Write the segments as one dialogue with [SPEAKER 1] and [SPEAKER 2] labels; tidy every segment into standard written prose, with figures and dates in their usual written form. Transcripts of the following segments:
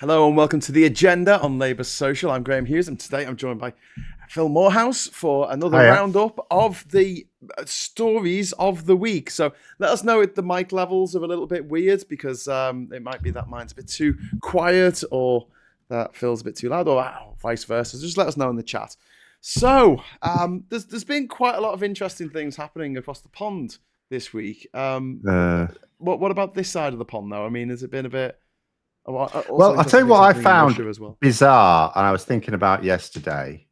[SPEAKER 1] Hello and welcome to the agenda on Labour Social. I'm Graham Hughes, and today I'm joined by Phil Moorhouse for another
[SPEAKER 2] Hiya.
[SPEAKER 1] roundup of the stories of the week. So let us know if the mic levels are a little bit weird because it might be that mine's a bit too quiet or that Phil's a bit too loud or vice versa. Just let us know in the chat. So there's been quite a lot of interesting things happening across the pond this week. What about this side of the pond though? I mean, has it been a bit? Also
[SPEAKER 2] Well, I'll tell
[SPEAKER 1] interesting
[SPEAKER 2] you
[SPEAKER 1] things
[SPEAKER 2] what I
[SPEAKER 1] happening in
[SPEAKER 2] found
[SPEAKER 1] Russia as well.
[SPEAKER 2] bizarre, and I was thinking about yesterday,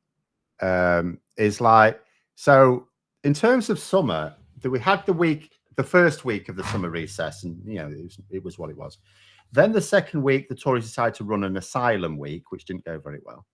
[SPEAKER 2] is like, so in terms of summer, that we had the first week of the summer recess, and it was what it was. Then the second week, the Tories decided to run an asylum week, which didn't go very well.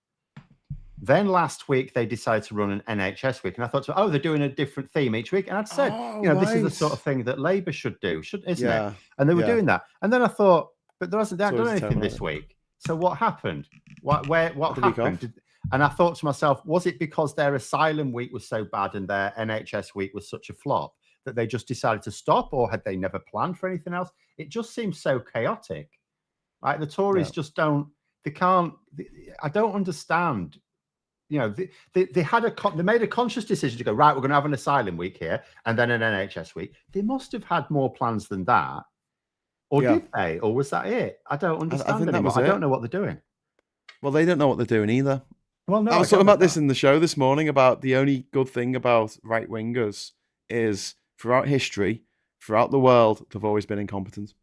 [SPEAKER 2] Then last week they decided to run an NHS week, and I thought, oh, they're doing a different theme each week. And I'd said, this is the sort of thing that Labour should do, isn't it? And they were doing that. And then I thought, but they haven't done anything this week. So what happened? What happened? And I thought to myself, was it because their asylum week was so bad and their NHS week was such a flop that they just decided to stop, or had they never planned for anything else? It just seems so chaotic. Like the Tories just don't. They can't. I don't understand. They made a conscious decision to go, right, we're going to have an asylum week here and then an NHS week. They must have had more plans than that. Or did they? Or was that it? I don't understand anymore. I don't know what they're doing.
[SPEAKER 1] Well, they don't know what they're doing either.
[SPEAKER 2] Well, no,
[SPEAKER 1] I was talking about this in the show this morning about the only good thing about right-wingers is throughout history, throughout the world, they've always been incompetent.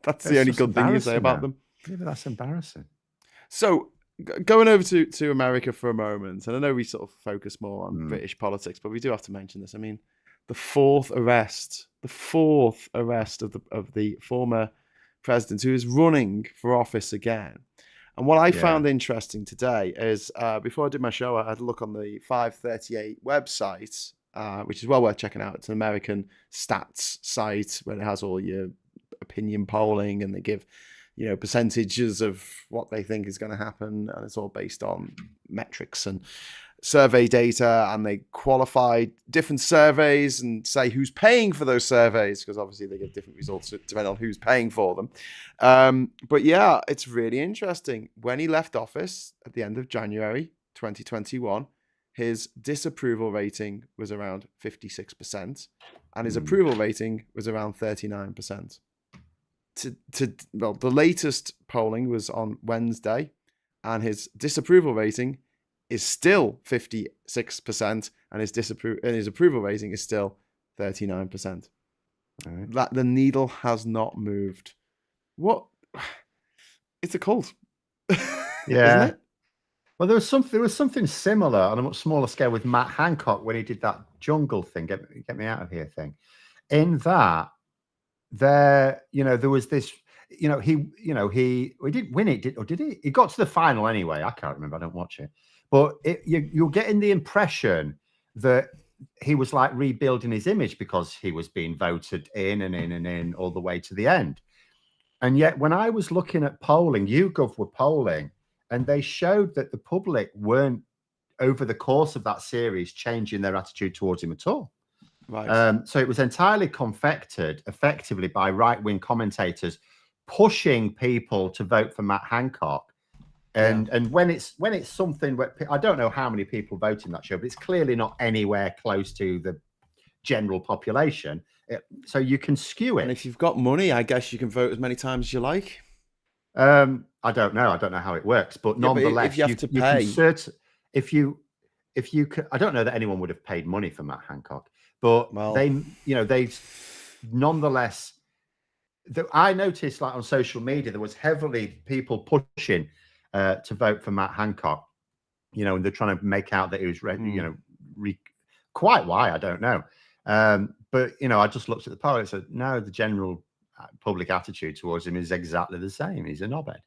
[SPEAKER 1] That's the only good thing you say about them.
[SPEAKER 2] Yeah, but that's embarrassing.
[SPEAKER 1] So going over to America for a moment, and I know we sort of focus more on British politics, but we do have to mention this. I mean, the fourth arrest of the former president who is running for office again. And what I found interesting today is before I did my show, I had a look on the 538 website, which is well worth checking out. It's an American stats site where it has all your opinion polling, and they give percentages of what they think is going to happen, and it's all based on metrics and survey data, and they qualify different surveys and say who's paying for those surveys, because obviously they get different results depending on who's paying for them. But yeah, it's really interesting. When he left office at the end of January 2021, his disapproval rating was around 56%, and his approval rating was around 39%. The latest polling was on Wednesday, and his disapproval rating is still 56%, and his approval rating is still 39%. Right. That the needle has not moved. What? It's a cult.
[SPEAKER 2] Yeah.
[SPEAKER 1] Isn't it?
[SPEAKER 2] Well, there was something similar on a much smaller scale with Matt Hancock when he did that jungle thing, get me out of here thing. In that, there was this, he didn't win it, did he? He got to the final anyway. I can't remember. I don't watch it. But you're getting the impression that he was like rebuilding his image because he was being voted in and in and in all the way to the end. And yet, when I was looking at polling, YouGov were polling, and they showed that the public weren't, over the course of that series, changing their attitude towards him at all.
[SPEAKER 1] Right.
[SPEAKER 2] So it was entirely confected effectively by right-wing commentators pushing people to vote for Matt Hancock. And when it's something where I don't know how many people vote in that show, but it's clearly not anywhere close to the general population. So you can skew it.
[SPEAKER 1] And if you've got money, I guess you can vote as many times as you like.
[SPEAKER 2] I don't know. I don't know how it works, but nonetheless,
[SPEAKER 1] but if you have to pay,
[SPEAKER 2] if you could, I don't know that anyone would have paid money for Matt Hancock, but they nonetheless. I noticed, like on social media, there was heavily people pushing to vote for Matt Hancock, and they're trying to make out that he was, quite why, I don't know. But, I just looked at the poll and said, no, the general public attitude towards him is exactly the same. He's a knobhead.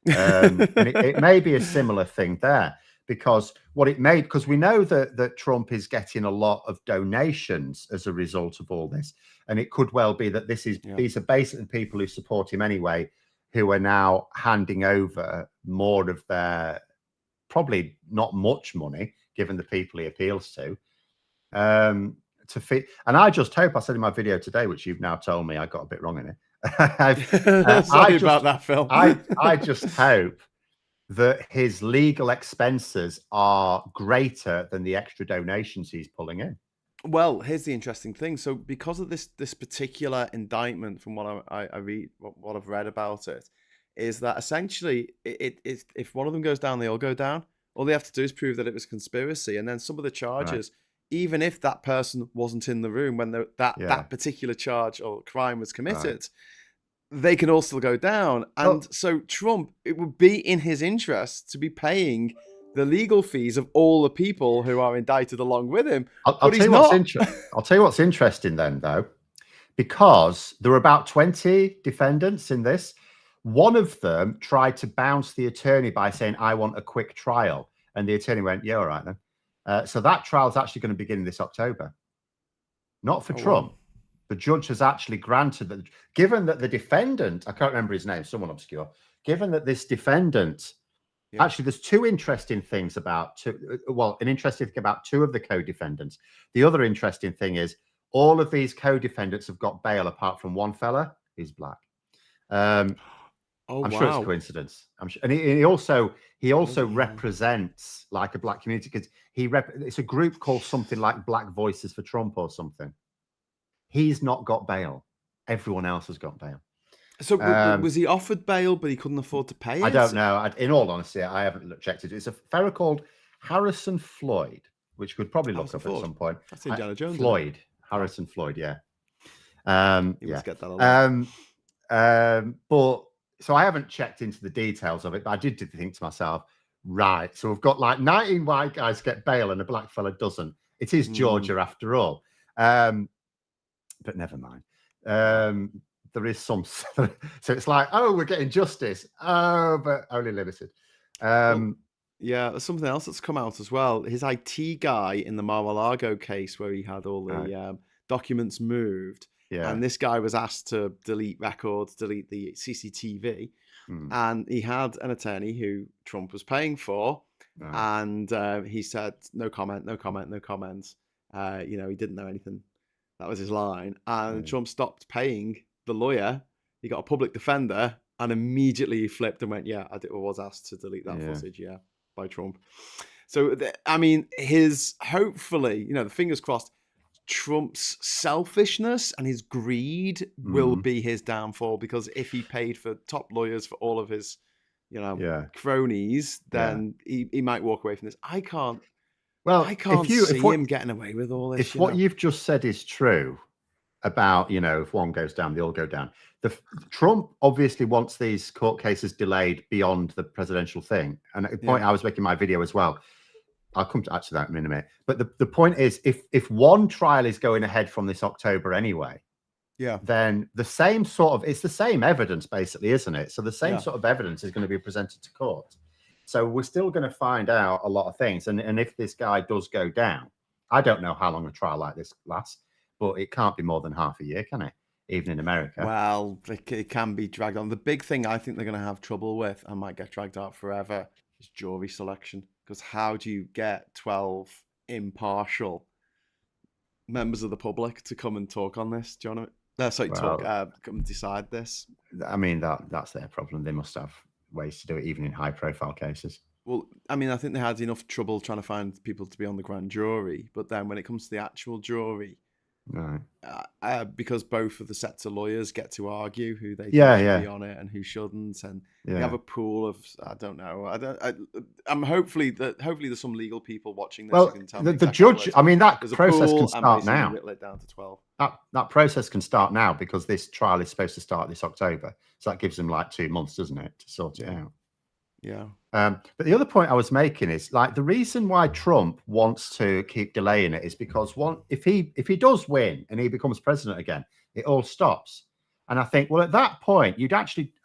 [SPEAKER 2] And it may be a similar thing there, because we know that Trump is getting a lot of donations as a result of all this. And it could well be that these are basically people who support him anyway, who are now handing over more of their, probably not much money, given the people he appeals to fit. And I just hope, I said in my video today, which you've now told me I got a bit wrong in it,
[SPEAKER 1] Sorry about that, Phil.
[SPEAKER 2] I just hope that his legal expenses are greater than the extra donations he's pulling in.
[SPEAKER 1] Well, here's the interesting thing. So, because of this particular indictment, from what I read, what I've read about it, is that essentially, if one of them goes down, they all go down. All they have to do is prove that it was conspiracy, and then some of the charges, even if that person wasn't in the room when that particular charge or crime was committed, they can all still go down. And so Trump, it would be in his interest to be paying the legal fees of all the people who are indicted along with him.
[SPEAKER 2] I'll tell you what's interesting then, though, because there were about 20 defendants in this. One of them tried to bounce the attorney by saying, I want a quick trial. And the attorney went, yeah, all right then. So that trial is actually going to begin this October. Not for Trump. Wow. The judge has actually granted that, given that the defendant, I can't remember his name, someone obscure, given that this defendant, actually, there's two interesting things about an interesting thing about two of the co-defendants. The other interesting thing is all of these co-defendants have got bail apart from one fella who's black. I'm sure it's a coincidence. I'm sure, and he also represents like a black community because it's a group called something like Black Voices for Trump or something. He's not got bail. Everyone else has got bail.
[SPEAKER 1] So was he offered bail, but he couldn't afford to pay it?
[SPEAKER 2] I don't know. In all honesty, I haven't checked it. It's a fella called Harrison Floyd, which could probably look up at some point.
[SPEAKER 1] That's Indiana Jones.
[SPEAKER 2] Floyd. Harrison Floyd, yeah.
[SPEAKER 1] You must get that a lot.
[SPEAKER 2] But so I haven't checked into the details of it, but I did think to myself, right, so we've got like 19 white guys get bail and a black fella doesn't. It is Georgia after all. But never mind. There is some, so it's like, oh, we're getting justice. Oh, but only limited.
[SPEAKER 1] Yeah, there's something else that's come out as well. His IT guy in the Mar-a-Lago case where he had all the documents moved. Yeah. And this guy was asked to delete records, delete the CCTV. And he had an attorney who Trump was paying for. And he said, no comment, no comment, no comments. He didn't know anything. That was his line. And Trump stopped paying the lawyer. He got a public defender and immediately he flipped and went, yeah, I was asked to delete that footage, by Trump. So, hopefully, the fingers crossed, Trump's selfishness and his greed will be his downfall, because if he paid for top lawyers for all of his, cronies, then he might walk away from this. I can't see him getting away with all this.
[SPEAKER 2] If what you've just said is true about, if one goes down, they all go down. Trump obviously wants these court cases delayed beyond the presidential thing. And at the point I was making my video as well, I'll come to actually that in a minute. But the point is, if one trial is going ahead from this October anyway, then it's the same evidence basically, isn't it? So the same sort of evidence is going to be presented to court. So we're still going to find out a lot of things. And if this guy does go down, I don't know how long a trial like this lasts, but it can't be more than half a year, can it? Even in America.
[SPEAKER 1] Well, it can be dragged on. The big thing I think they're going to have trouble with, and might get dragged out forever, is jury selection. Because how do you get 12 impartial members of the public to come and talk on this? Do you want to come and decide this?
[SPEAKER 2] I mean, that's their problem. They must have ways to do it, even in high-profile cases.
[SPEAKER 1] Well, I mean, I think they had enough trouble trying to find people to be on the grand jury, but then when it comes to the actual jury, because both of the sets of lawyers get to argue who they think should be on it and who shouldn't, and you have a pool of I don't know. I'm hopefully there's some legal people watching this.
[SPEAKER 2] Well,
[SPEAKER 1] who can tell
[SPEAKER 2] the judge. I mean, that process can start now.
[SPEAKER 1] Whittle it down to 12.
[SPEAKER 2] That process can start now because this trial is supposed to start this October, so that gives them like 2 months, doesn't it, to sort it out?
[SPEAKER 1] Yeah.
[SPEAKER 2] But the other point I was making is like the reason why Trump wants to keep delaying it is because if he does win and he becomes president again, it all stops. And I think, well, at that point,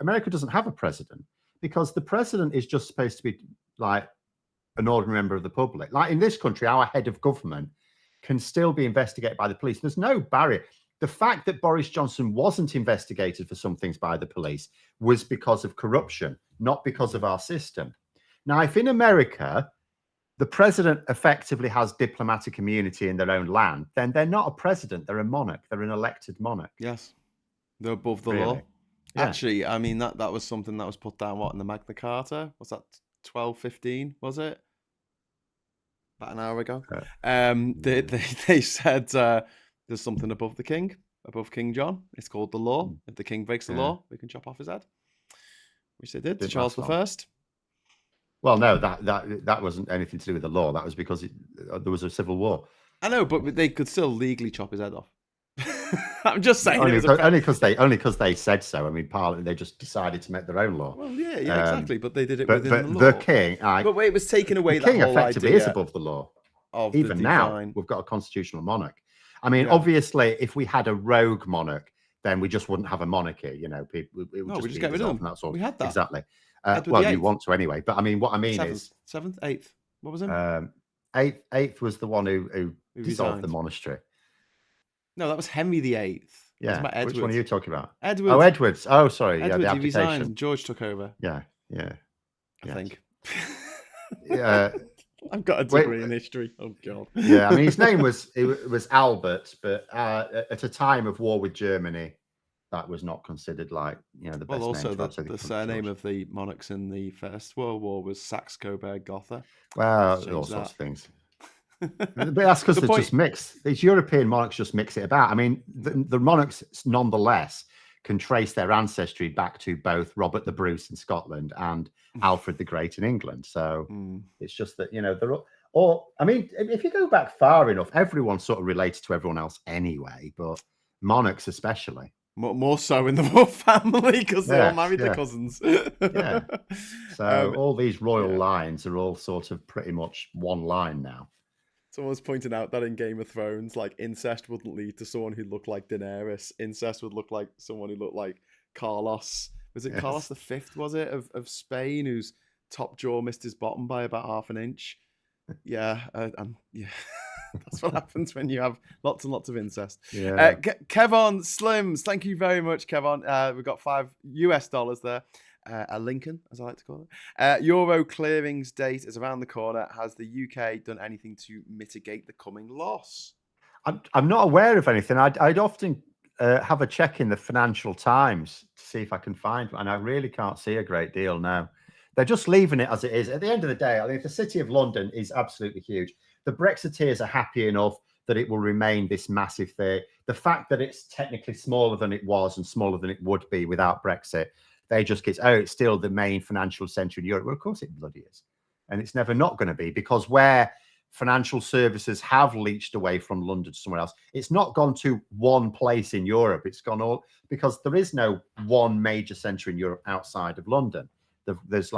[SPEAKER 2] America doesn't have a president, because the president is just supposed to be like an ordinary member of the public. Like in this country, our head of government can still be investigated by the police. There's no barrier. The fact that Boris Johnson wasn't investigated for some things by the police was because of corruption, not because of our system. Now, if in America, the president effectively has diplomatic immunity in their own land, then they're not a president, they're a monarch, they're an elected monarch.
[SPEAKER 1] Yes. They're above the
[SPEAKER 2] Really?
[SPEAKER 1] law.
[SPEAKER 2] Yeah.
[SPEAKER 1] Actually, I mean that was something that was put down in the Magna Carta? Was that 1215? Was it about an hour ago? They said there's something above the king, above King John. It's called the law. If the king breaks the law, we can chop off his head, which they did to Charles I.
[SPEAKER 2] Well, no, that wasn't anything to do with the law. That was because there was a civil war.
[SPEAKER 1] I know, but they could still legally chop his head off. I'm just saying.
[SPEAKER 2] Only because they said so. I mean, Parliament, they just decided to make their own law.
[SPEAKER 1] Well, yeah, exactly. But they did it within the law.
[SPEAKER 2] The king,
[SPEAKER 1] but wait, it was taken away.
[SPEAKER 2] The king effectively is above the law. Even now, we've got a constitutional monarch. I mean, obviously, if we had a rogue monarch, then we just wouldn't have a monarchy. You know, people. We just get rid of them. That's all.
[SPEAKER 1] We had that
[SPEAKER 2] exactly. Well, you want to anyway. But I mean, what I mean is
[SPEAKER 1] seventh, eighth. What was it?
[SPEAKER 2] Eighth was the one who dissolved the monastery.
[SPEAKER 1] No, that was Henry VIII.
[SPEAKER 2] Yeah. Which one are you talking about?
[SPEAKER 1] Edward.
[SPEAKER 2] Oh, Edwards. Oh, sorry.
[SPEAKER 1] Edward,
[SPEAKER 2] the
[SPEAKER 1] he resigned. George took over.
[SPEAKER 2] Yeah.
[SPEAKER 1] I think.
[SPEAKER 2] Yeah.
[SPEAKER 1] I've got a degree in history. Oh God.
[SPEAKER 2] Yeah, I mean, his name was Albert, but at a time of war with Germany, that was not consideed like the best.
[SPEAKER 1] Well, also
[SPEAKER 2] name
[SPEAKER 1] the surname of the monarchs in the First World War was Saxe-Coburg-Gotha.
[SPEAKER 2] Well, all sorts of things. But that's because they just mix. These European monarchs just mix it about. I mean, the monarchs nonetheless can trace their ancestry back to both Robert the Bruce in Scotland and Alfred the Great in England. So it's just that they're all. I mean, if you go back far enough, everyone's sort of related to everyone else anyway, but monarchs especially.
[SPEAKER 1] More so in the royal family because they all married their cousins.
[SPEAKER 2] Yeah. So all these royal lines are all sort of pretty much one line now.
[SPEAKER 1] Someone's pointing out that in Game of Thrones, like incest wouldn't lead to someone who looked like Daenerys. Incest would look like someone who looked like Carlos. Was it Carlos V? Was it of Spain, whose top jaw missed his bottom by about half an inch? Yeah, yeah. That's what happens when you have lots and lots of incest.
[SPEAKER 2] Yeah.
[SPEAKER 1] Kevon Slims, thank you very much, Kevon. We've got $5 there. A Lincoln, as I like to call it. Euro clearings date is around the corner. Has the UK done anything to mitigate the coming loss?
[SPEAKER 2] I'm not aware of anything. I'd often have a check in the Financial Times to see if I can find one, and I really can't see a great deal now. They're just leaving it as it is. At the end of the day, I think the City of London is absolutely huge. The Brexiteers are happy enough that it will remain this massive thing. The fact that it's technically smaller than it was and smaller than it would be without Brexit, they just get, it's still the main financial centre in Europe. Well, of course it bloody is. And it's never not going to be, because where financial services have leached away from London to somewhere else, it's not gone to one place in Europe. It's gone all, because there is no one major centre in Europe outside of London. There's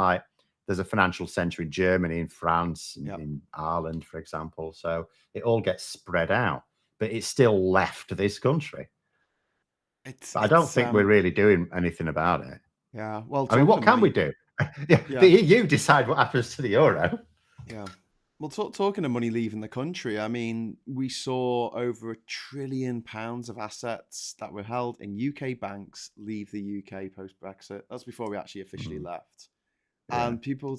[SPEAKER 2] a financial centre in Germany, in France, in Ireland, for example. So it all gets spread out, but it's still left this country. I don't think we're really doing anything about it.
[SPEAKER 1] Yeah. Well,
[SPEAKER 2] I mean, what can we do? The EU decide what happens to the euro.
[SPEAKER 1] Yeah. Well, talking of money leaving the country, I mean, we saw over £1 trillion of assets that were held in UK banks leave the UK post-Brexit. That's before we actually officially left. Yeah. And people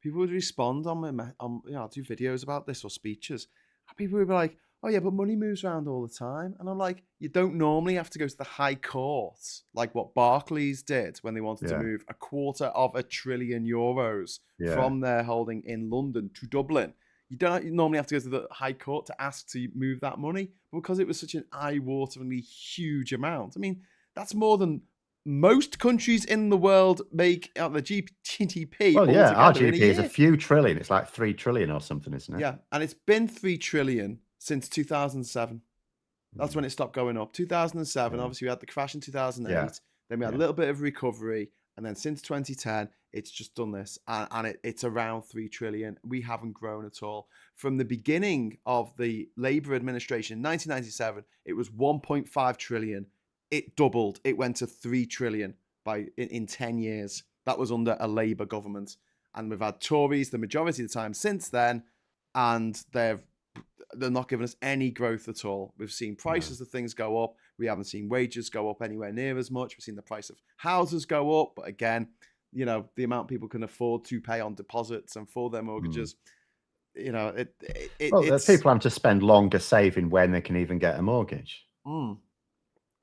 [SPEAKER 1] would respond on I'll do videos about this or speeches. And people would be like, oh yeah, but money moves around all the time. And I'm like, you don't normally have to go to the High Court, like what Barclays did when they wanted to move €250 billion from their holding in London to Dublin. You don't normally have to go to the High Court to ask to move that money, because it was such an eye-wateringly huge amount. I mean, that's more than most countries in the world make out the GDP.
[SPEAKER 2] Well, yeah, our GDP is a few trillion. It's like 3 trillion or something, isn't it?
[SPEAKER 1] Yeah, and it's been 3 trillion since 2007. That's when it stopped going up. 2007, obviously we had the crash in 2008. Then we had a little bit of recovery. And then since 2010, it's just done this. And it's around 3 trillion. We haven't grown at all. From the beginning of the Labour administration in 1997, it was 1.5 trillion. It doubled. It went to 3 trillion in 10 years. That was under a Labour government. And we've had Tories the majority of the time since then. And they're not giving us any growth at all. We've seen prices of things go up. We haven't seen wages go up anywhere near as much. We've seen the price of houses go up. But again, the amount people can afford to pay on deposits and for their mortgages,
[SPEAKER 2] people have to spend longer saving when they can even get a mortgage.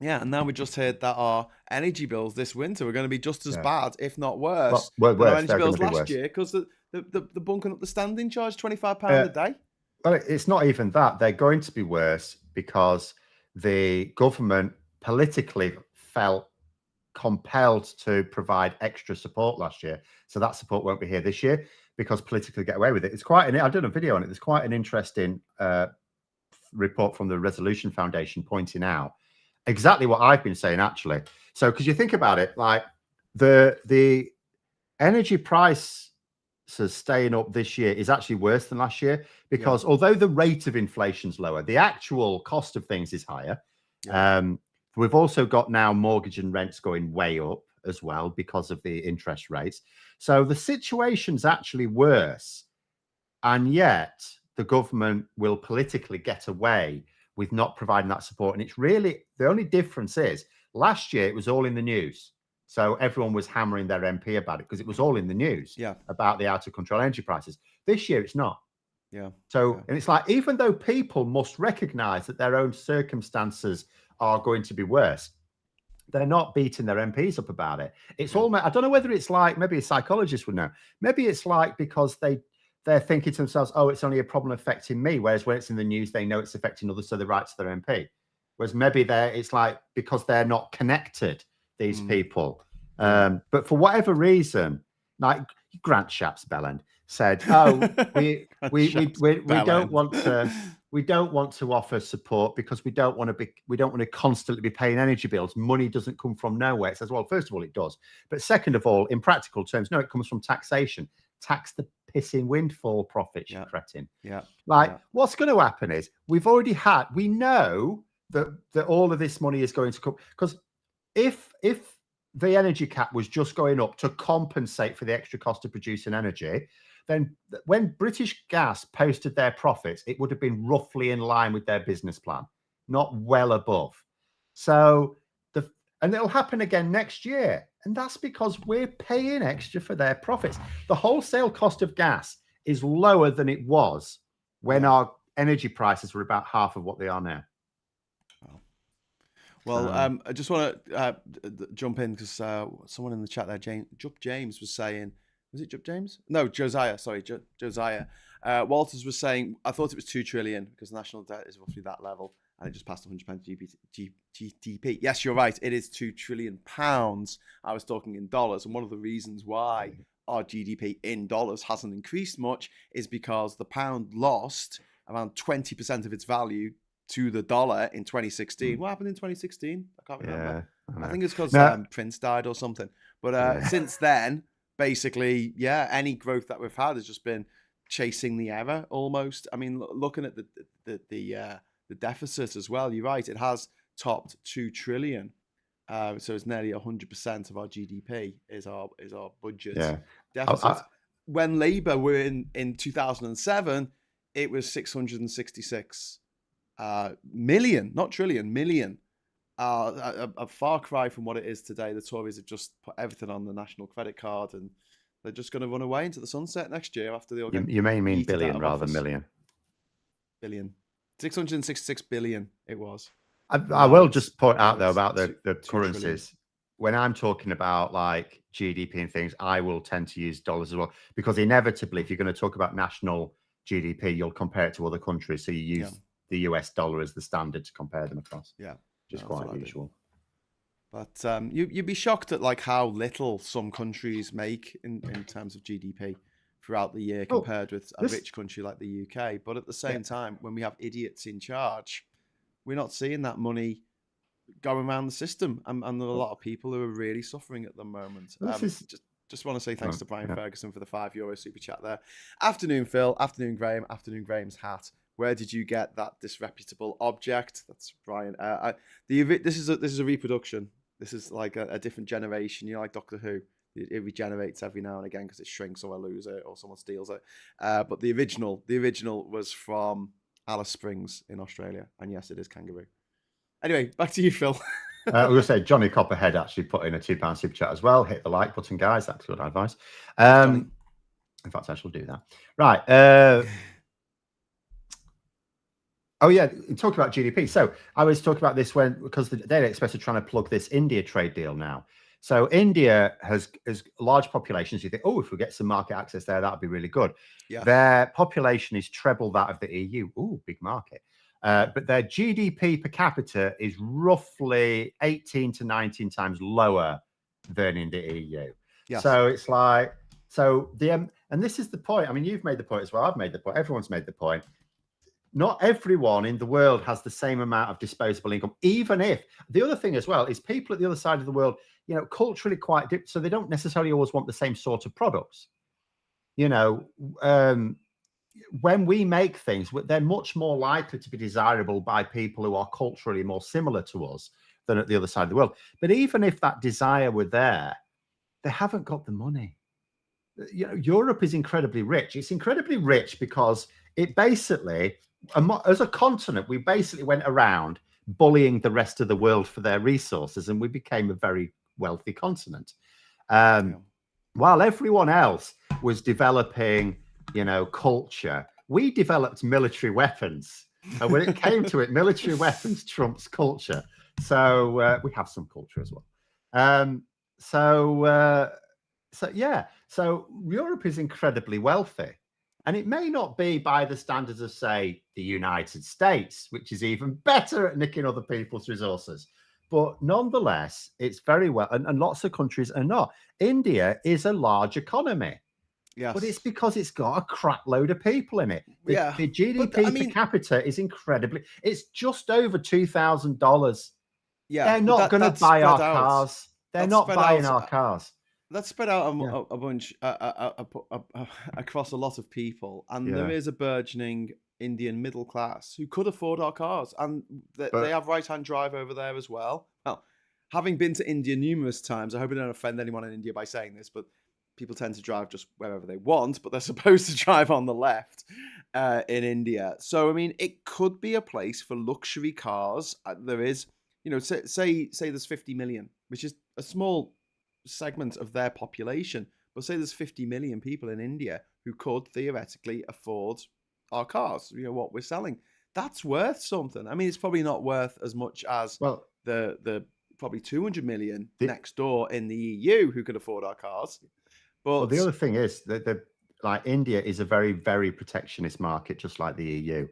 [SPEAKER 1] Yeah, and now we just heard that our energy bills this winter are going to be just as
[SPEAKER 2] Yeah.
[SPEAKER 1] bad, if not worse,
[SPEAKER 2] Well,
[SPEAKER 1] than our
[SPEAKER 2] worse.
[SPEAKER 1] energy
[SPEAKER 2] They're going
[SPEAKER 1] bills
[SPEAKER 2] to be
[SPEAKER 1] last
[SPEAKER 2] worse.
[SPEAKER 1] year because the bumping up the standing charge £25
[SPEAKER 2] Uh,
[SPEAKER 1] a day.
[SPEAKER 2] Well, it's not even that. They're going to be worse because the government politically felt compelled to provide extra support last year. So that support won't be here this year because politically get away with it. It's quite I've done a video on it. There's quite an interesting report from the Resolution Foundation pointing out exactly what I've been saying, actually. So, because you think about it, like the energy price staying up this year is actually worse than last year because although the rate of inflation's lower, the actual cost of things is higher. We've also got now mortgage and rents going way up as well because of the interest rates. So the situation's actually worse. And yet the government will politically get away with not providing that support. And it's really, the only difference is last year it was all in the news. So everyone was hammering their MP about it because it was all in the news about the out of control energy prices. This year it's not. So, and it's like, even though people must recognize that their own circumstances are going to be worse, they're not beating their MPs up about it. It's almost, I don't know whether it's like, maybe a psychologist would know. Maybe it's like because they're thinking to themselves, oh, it's only a problem affecting me. Whereas when it's in the news, they know it's affecting others, so they write to their MP. Whereas maybe it's like because they're not connected, these people. But for whatever reason, like Grant Shapps Bellend said, oh, we don't want to offer support because we don't want to constantly be paying energy bills. Money doesn't come from nowhere. It says, well, first of all, it does. But second of all, in practical terms, no, it comes from taxation. Tax the pissing windfall profits, you cretin. What's going to happen is we know that all of this money is going to come, because if the energy cap was just going up to compensate for the extra cost of producing energy, then when British Gas posted their profits, it would have been roughly in line with their business plan, not well above. So and it'll happen again next year. And that's because we're paying extra for their profits. The wholesale cost of gas is lower than it was when our energy prices were about half of what they are now.
[SPEAKER 1] Well, I just want to jump in because someone in the chat there, Jupp James, was saying, was it Jupp James? No, Josiah. Sorry, Josiah. Walters was saying, I thought it was 2 trillion because national debt is roughly that level, and it just passed 100% GDP. Yes, you're right. It is £2 trillion. I was talking in dollars, and one of the reasons why our GDP in dollars hasn't increased much is because the pound lost around 20% of its value to the dollar in 2016. What happened in 2016? I can't remember. I think it's because Prince died or something. But since then, basically, any growth that we've had has just been chasing the error almost. I mean, looking at the deficit as well, you're right. It has topped 2 trillion. So it's nearly 100% of our GDP is our budget deficit. When Labour were in 2007, it was 666 million, not trillion, million. A far cry from what it is today. The Tories have just put everything on the national credit card, and they're just going to run away into the sunset next year after they all get.
[SPEAKER 2] You may mean billion rather than million.
[SPEAKER 1] Billion, 666 billion. It was.
[SPEAKER 2] I will just point out though about the currencies. When I'm talking about like GDP and things, I will tend to use dollars as well, because inevitably, if you're going to talk about national GDP, you'll compare it to other countries. So you use the US dollar as the standard to compare them across. Just quite usual.
[SPEAKER 1] But you'd be shocked at like how little some countries make in terms of GDP throughout the year compared with a rich country like the UK. But at the same time, when we have idiots in charge, we're not seeing that money going around the system, and there are a lot of people who are really suffering at the moment. Just want to say thanks to Brian Ferguson for the €5 super chat there. Afternoon, Phil. Afternoon, Graham. Afternoon, Graham's hat. Where did you get that disreputable object? That's Brian. This is a reproduction. This is like a different generation. You know, like Doctor Who. It regenerates every now and again because it shrinks, or I lose it, or someone steals it. But the original was from Alice Springs in Australia, and yes, it is kangaroo. Anyway, back to you, Phil.
[SPEAKER 2] I was going to say Johnny Copperhead actually put in a £2 super chat as well. Hit the like button, guys. That's good advice. In fact, I shall do that. Right. Oh yeah, talking about GDP. So I was talking about this because the Daily Express are trying to plug this India trade deal now. So India has large populations. You think, oh, if we get some market access there, that'd be really good.
[SPEAKER 1] Yeah.
[SPEAKER 2] Their population is treble that of the EU. Ooh, big market. But their GDP per capita is roughly 18 to 19 times lower than in the EU.
[SPEAKER 1] Yes.
[SPEAKER 2] So it's like, and this is the point. I mean, you've made the point as well. I've made the point. Everyone's made the point. Not everyone in the world has the same amount of disposable income, even if the other thing as well is people at the other side of the world, culturally quite different. So they don't necessarily always want the same sort of products. When we make things, they're much more likely to be desirable by people who are culturally more similar to us than at the other side of the world. But even if that desire were there, they haven't got the money. Europe is incredibly rich. It's incredibly rich because it basically, as a continent, we basically went around bullying the rest of the world for their resources, and we became a very wealthy continent. While everyone else was developing, culture, we developed military weapons. And when it came to it, military weapons trumps culture. So we have some culture as well. So Europe is incredibly wealthy. And it may not be by the standards of, say, the United States, which is even better at nicking other people's resources. But nonetheless, it's very well, and lots of countries are not. India is a large economy.
[SPEAKER 1] Yes.
[SPEAKER 2] But it's because it's got a crap load of people in it. The GDP per capita is incredibly, it's just over $2,000. Yeah. They're not going to buy our cars. They're not buying our cars.
[SPEAKER 1] That's spread out a bunch across a lot of people, and there is a burgeoning Indian middle class who could afford our cars, and they have right-hand drive over there as well. Well, having been to India numerous times, I hope I don't offend anyone in India by saying this, but people tend to drive just wherever they want, but they're supposed to drive on the left in India. So, I mean, it could be a place for luxury cars. There is, say there's 50 million, which is a small segment of their population, but say there's 50 million people in India who could theoretically afford our cars, what we're selling. That's worth something. I mean, it's probably not worth as much as the probably 200 million next door in the EU who could afford our cars. But
[SPEAKER 2] the other thing is that like India is a very, very protectionist market, just like the EU,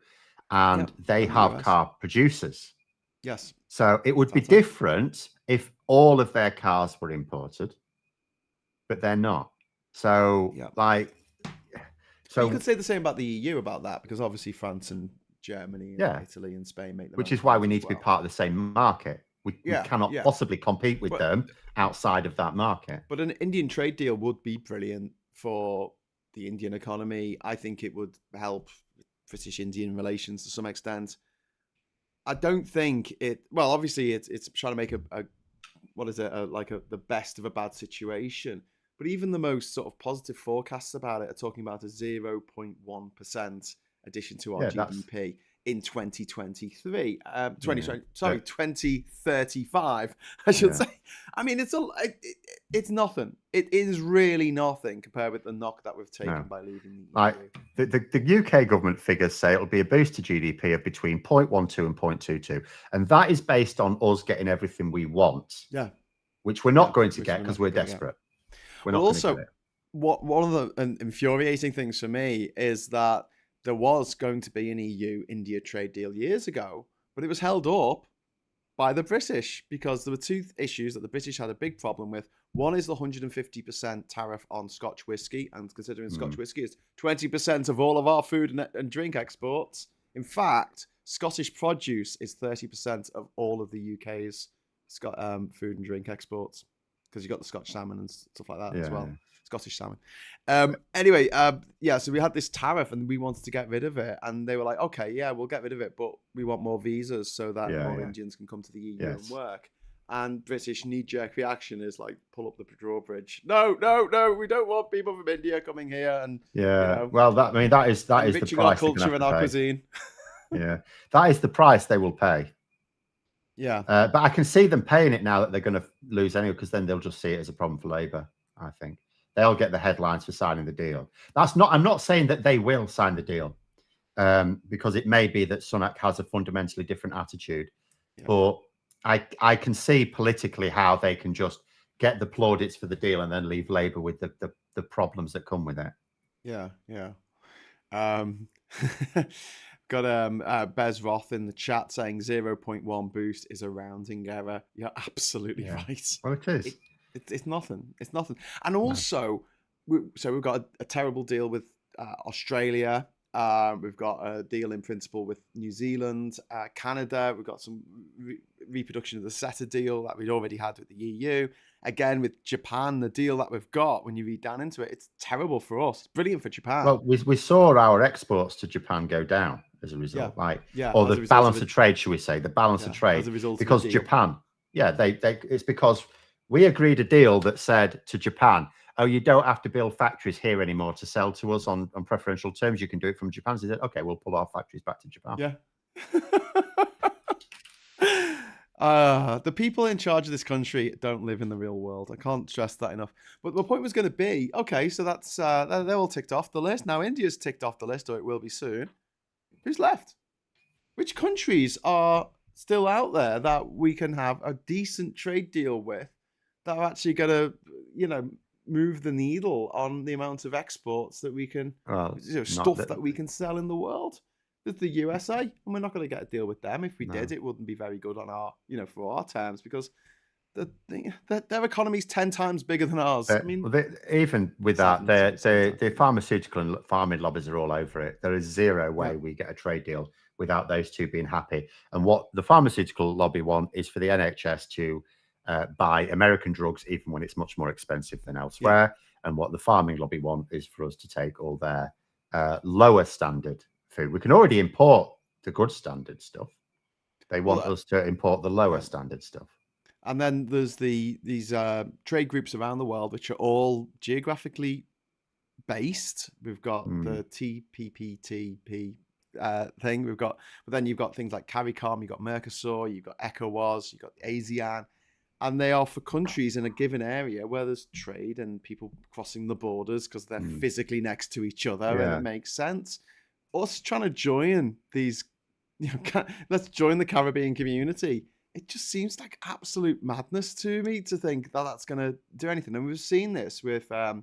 [SPEAKER 2] and they have car producers.
[SPEAKER 1] Yes.
[SPEAKER 2] So it would be different if all of their cars were imported, but they're not. So
[SPEAKER 1] so you could say the same about the EU about that, because obviously France and Germany and Italy and Spain make them.
[SPEAKER 2] Which is why we need to be part of the same market. We cannot possibly compete with them outside of that market.
[SPEAKER 1] But an Indian trade deal would be brilliant for the Indian economy. I think it would help British-Indian relations to some extent. I don't think it. Well, obviously, it's trying to make the best of a bad situation. But even the most sort of positive forecasts about it are talking about a 0.1% addition to our GDP in 2023. 2035, I should say. I mean, it's nothing. It is really nothing compared with the knock that we've taken by leaving the EU.
[SPEAKER 2] The UK government figures say it'll be a boost to GDP of between 0.12 and 0.22. And that is based on us getting everything we want.
[SPEAKER 1] Yeah.
[SPEAKER 2] Which we're not going to get because we're desperate. We're not
[SPEAKER 1] also, one of the infuriating things for me is that there was going to be an EU-India trade deal years ago, but it was held up by the British because there were two issues that the British had a big problem with. One is the 150% tariff on Scotch whiskey, and considering Scotch whiskey is 20% of all of our food and drink exports. In fact, Scottish produce is 30% of all of the UK's food and drink exports, because you got the Scotch salmon and stuff like that as well. Scottish salmon. Anyway, so we had this tariff and we wanted to get rid of it. And they were like, okay, we'll get rid of it, but we want more visas so that more Indians can come to the EU and work. And British knee-jerk reaction is like, pull up the drawbridge. No, we don't want people from India coming here. And
[SPEAKER 2] well, that is the price.
[SPEAKER 1] Our culture and our cuisine.
[SPEAKER 2] That is the price they will pay.
[SPEAKER 1] Yeah.
[SPEAKER 2] But I can see them paying it now that they're going to lose anyway, because then they'll just see it as a problem for Labour, I think. They'll get the headlines for signing the deal. I'm not saying that they will sign the deal. because it may be that Sunak has a fundamentally different attitude.
[SPEAKER 1] Yeah.
[SPEAKER 2] But I can see politically how they can just get the plaudits for the deal and then leave Labour with the problems that come with it.
[SPEAKER 1] Yeah, yeah. Got Bez Roth in the chat saying 0.1 boost is a rounding error. You're absolutely right.
[SPEAKER 2] Well, it is.
[SPEAKER 1] It's nothing. It's nothing. And also, we've got a terrible deal with Australia. We've got a deal in principle with New Zealand, Canada. We've got some reproduction of the CETA deal that we'd already had with the EU. Again, with Japan, the deal that we've got, when you read down into it, it's terrible for us. It's brilliant for Japan.
[SPEAKER 2] Well, we saw our exports to Japan go down as a result, or the balance of trade, should we say, the balance of trade,
[SPEAKER 1] as a result
[SPEAKER 2] because Japan, it's because we agreed a deal that said to Japan, oh, you don't have to build factories here anymore to sell to us on preferential terms. You can do it from Japan. So they said, okay, we'll pull our factories back to Japan.
[SPEAKER 1] Yeah. The people in charge of this country don't live in the real world. I can't stress that enough. But the point was going to be, okay, so that's they're all ticked off the list. Now India's ticked off the list, or it will be soon. Who's left? Which countries are still out there that we can have a decent trade deal with that are actually going to, move the needle on the amount of exports that we can, stuff that we can sell in the world? There's the USA, and we're not going to get a deal with them. If we did, it wouldn't be very good on our, for our terms, because their economy's 10 times bigger than ours. I mean,
[SPEAKER 2] even with that, the pharmaceutical and farming lobbies are all over it. There is zero way we get a trade deal without those two being happy. And what the pharmaceutical lobby want is for the NHS to buy American drugs, even when it's much more expensive than elsewhere. And what the farming lobby want is for us to take all their lower standard food. We can already import the good standard stuff. They want us to import the lower standard stuff.
[SPEAKER 1] And then there's these trade groups around the world which are all geographically based. We've got the TPPTP thing. But then you've got things like CARICOM, you've got Mercosur, you've got ECOWAS, you've got ASEAN, and they are for countries in a given area where there's trade and people crossing the borders because they're physically next to each other, and it makes sense. Us trying to join these, let's join the Caribbean community. It just seems like absolute madness to me to think that that's going to do anything. And we've seen this with the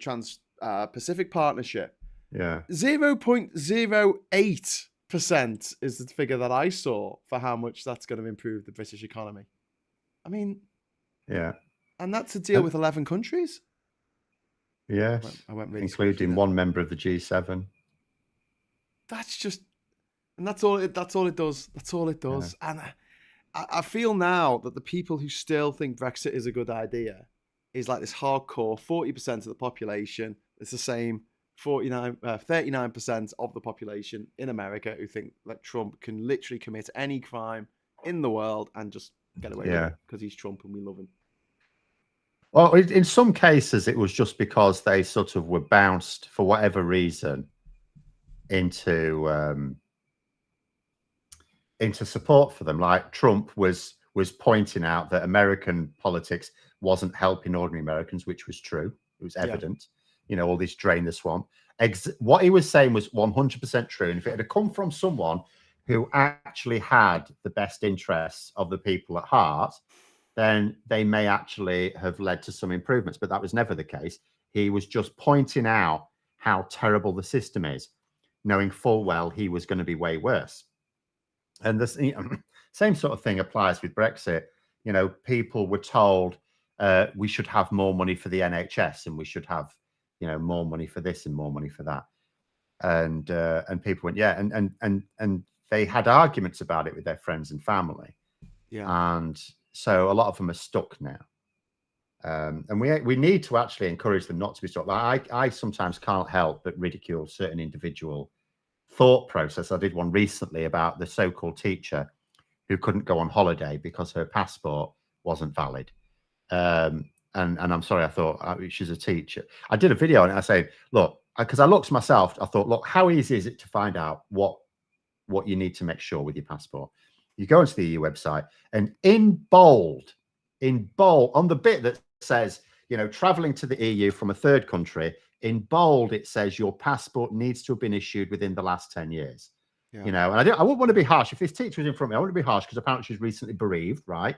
[SPEAKER 1] Trans-Pacific Partnership. 0.08% is the figure that I saw for how much that's going to improve the British economy. I mean, and that's a deal with 11 countries.
[SPEAKER 2] Yes,
[SPEAKER 1] I went really
[SPEAKER 2] including one member of the G7.
[SPEAKER 1] That's just, and that's all it does. That's all it does. And I feel now that the people who still think Brexit is a good idea is like this hardcore 40% of the population. It's the same 39% of the population in America who think that Trump can literally commit any crime in the world and just get away with it because he's Trump and we love him.
[SPEAKER 2] Well, in some cases, it was just because they sort of were bounced for whatever reason into support for them. Like Trump was pointing out that American politics wasn't helping ordinary Americans, which was true. It was evident. All this drain the swamp. What he was saying was 100% true. And if it had come from someone who actually had the best interests of the people at heart, then they may actually have led to some improvements. But that was never the case. He was just pointing out how terrible the system is, knowing full well he was going to be way worse. And the same sort of thing applies with Brexit. People were told we should have more money for the NHS and we should have, more money for this and more money for that. And people went, and they had arguments about it with their friends and family. And so a lot of them are stuck now. And we need to actually encourage them not to be stuck. Like I sometimes can't help but ridicule certain individual thought process. I did one recently about the so-called teacher who couldn't go on holiday because her passport wasn't valid. And I'm sorry, I thought she's a teacher. I did a video on it. I said, look, because I looked myself, I thought, look, how easy is it to find out what you need to make sure with your passport? You go into the EU website and in bold, on the bit that says, traveling to the EU from a third country In bold, it says your passport needs to have been issued within the last 10 years.
[SPEAKER 1] Yeah.
[SPEAKER 2] You know, and I wouldn't want to be harsh. If this teacher was in front of me, I wouldn't be harsh because apparently she's recently bereaved, right?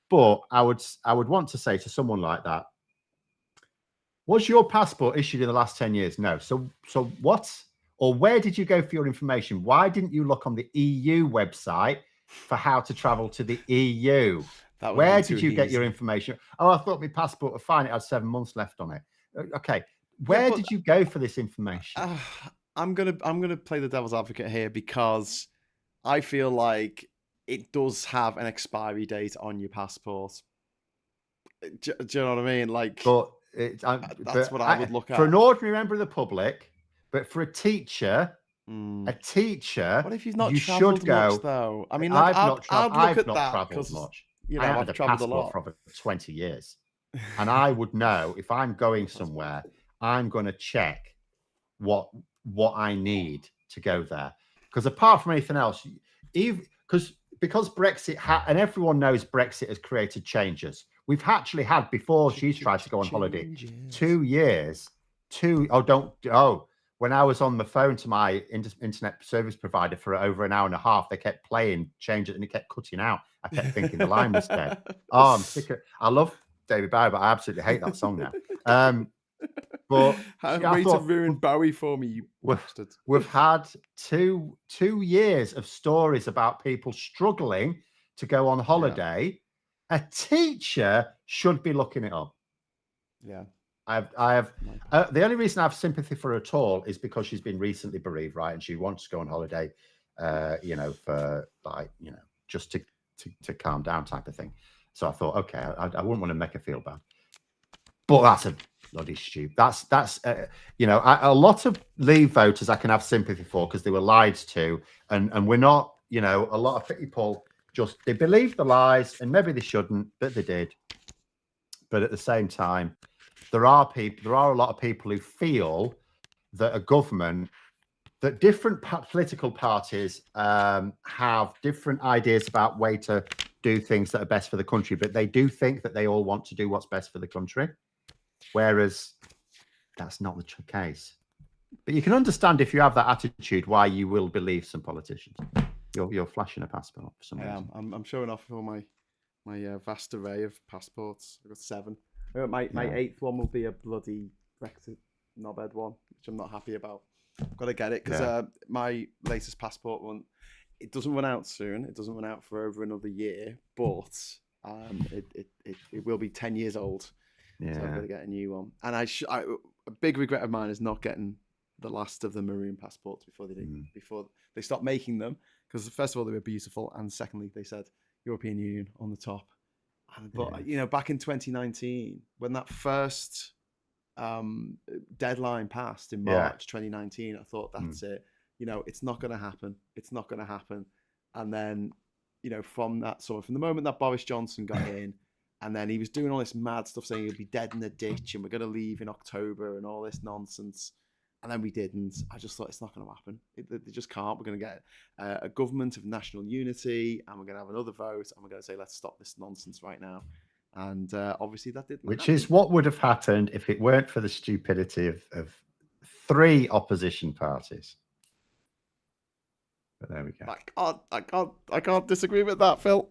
[SPEAKER 2] But I would want to say to someone like that, was your passport issued in the last 10 years? No. So what? Or where did you go for your information? Why didn't you look on the EU website for how to travel to the EU? Where did you get your information? Oh, I thought my passport was fine. It had 7 months left on it. Okay. Where did you go for this information?
[SPEAKER 1] I'm gonna play the devil's advocate here because I feel like it does have an expiry date on your passport. Do you know what I mean? Like,
[SPEAKER 2] but
[SPEAKER 1] that's what I would look at
[SPEAKER 2] for an ordinary member of the public. But for a teacher,
[SPEAKER 1] what if you've not
[SPEAKER 2] you
[SPEAKER 1] traveled
[SPEAKER 2] should go,
[SPEAKER 1] much though? I mean,
[SPEAKER 2] like,
[SPEAKER 1] I'd
[SPEAKER 2] look
[SPEAKER 1] at
[SPEAKER 2] not
[SPEAKER 1] that
[SPEAKER 2] traveled much.
[SPEAKER 1] You know,
[SPEAKER 2] I
[SPEAKER 1] I've
[SPEAKER 2] had a
[SPEAKER 1] traveled a
[SPEAKER 2] passport
[SPEAKER 1] lot
[SPEAKER 2] for over 20 years, and I would know if I'm going somewhere, I'm going to check what I need to go there. Because apart from anything else, because Brexit and everyone knows Brexit has created changes. We've actually had, before she's tried to go on holiday, 2 years. When I was on the phone to my internet service provider for over an hour and a half, they kept playing changes and it kept cutting out. I kept thinking the line was dead. Oh, I'm sick of. I love David Bowie, but I absolutely hate that song now. But
[SPEAKER 1] way to ruin Bowie for me, you bastard.
[SPEAKER 2] We've had two years of stories about people struggling to go on holiday. Yeah. A teacher should be looking it up.
[SPEAKER 1] Yeah.
[SPEAKER 2] I have the only reason I have sympathy for her at all is because she's been recently bereaved, right? And she wants to go on holiday, for just to calm down type of thing. So I thought, okay, I wouldn't want to make her feel bad. But that's a bloody stupid. That's a lot of Leave voters I can have sympathy for because they were lied to, and we're not, a lot of people they believe the lies, and maybe they shouldn't, but they did. But at the same time, there are a lot of people who feel that that different political parties have different ideas about way to do things that are best for the country, but they do think that they all want to do what's best for the country, whereas that's not the case. But you can understand if you have that attitude why you will believe some politicians. You're flashing a passport for some reason.
[SPEAKER 1] I'm showing off all my vast array of passports. I've got 7. My 8th one will be a bloody Brexit knobhead one, which I'm not happy about. I've got to get it because my latest passport one, it doesn't run out soon. It doesn't run out for over another year, but it will be 10 years old. Yeah. So I've got to get a new one. And a big regret of mine is not getting the last of the maroon passports before they stopped making them, because first of all they were beautiful, and secondly they said European Union on the top. But back in 2019, when that first deadline passed in March 2019, I thought that's it. It's not going to happen. It's not going to happen. And then, from the moment that Boris Johnson got in, and then he was doing all this mad stuff saying he'd be dead in the ditch and we're going to leave in October and all this nonsense. And then we didn't. I just thought it's not going to happen. They just can't. We're going to get a government of national unity, and we're going to have another vote, and we're going to say, let's stop this nonsense right now. And obviously that didn't
[SPEAKER 2] Which
[SPEAKER 1] happen.
[SPEAKER 2] is what would have happened if it weren't for the stupidity of 3 opposition parties. But there we go.
[SPEAKER 1] I can't disagree with that, Phil.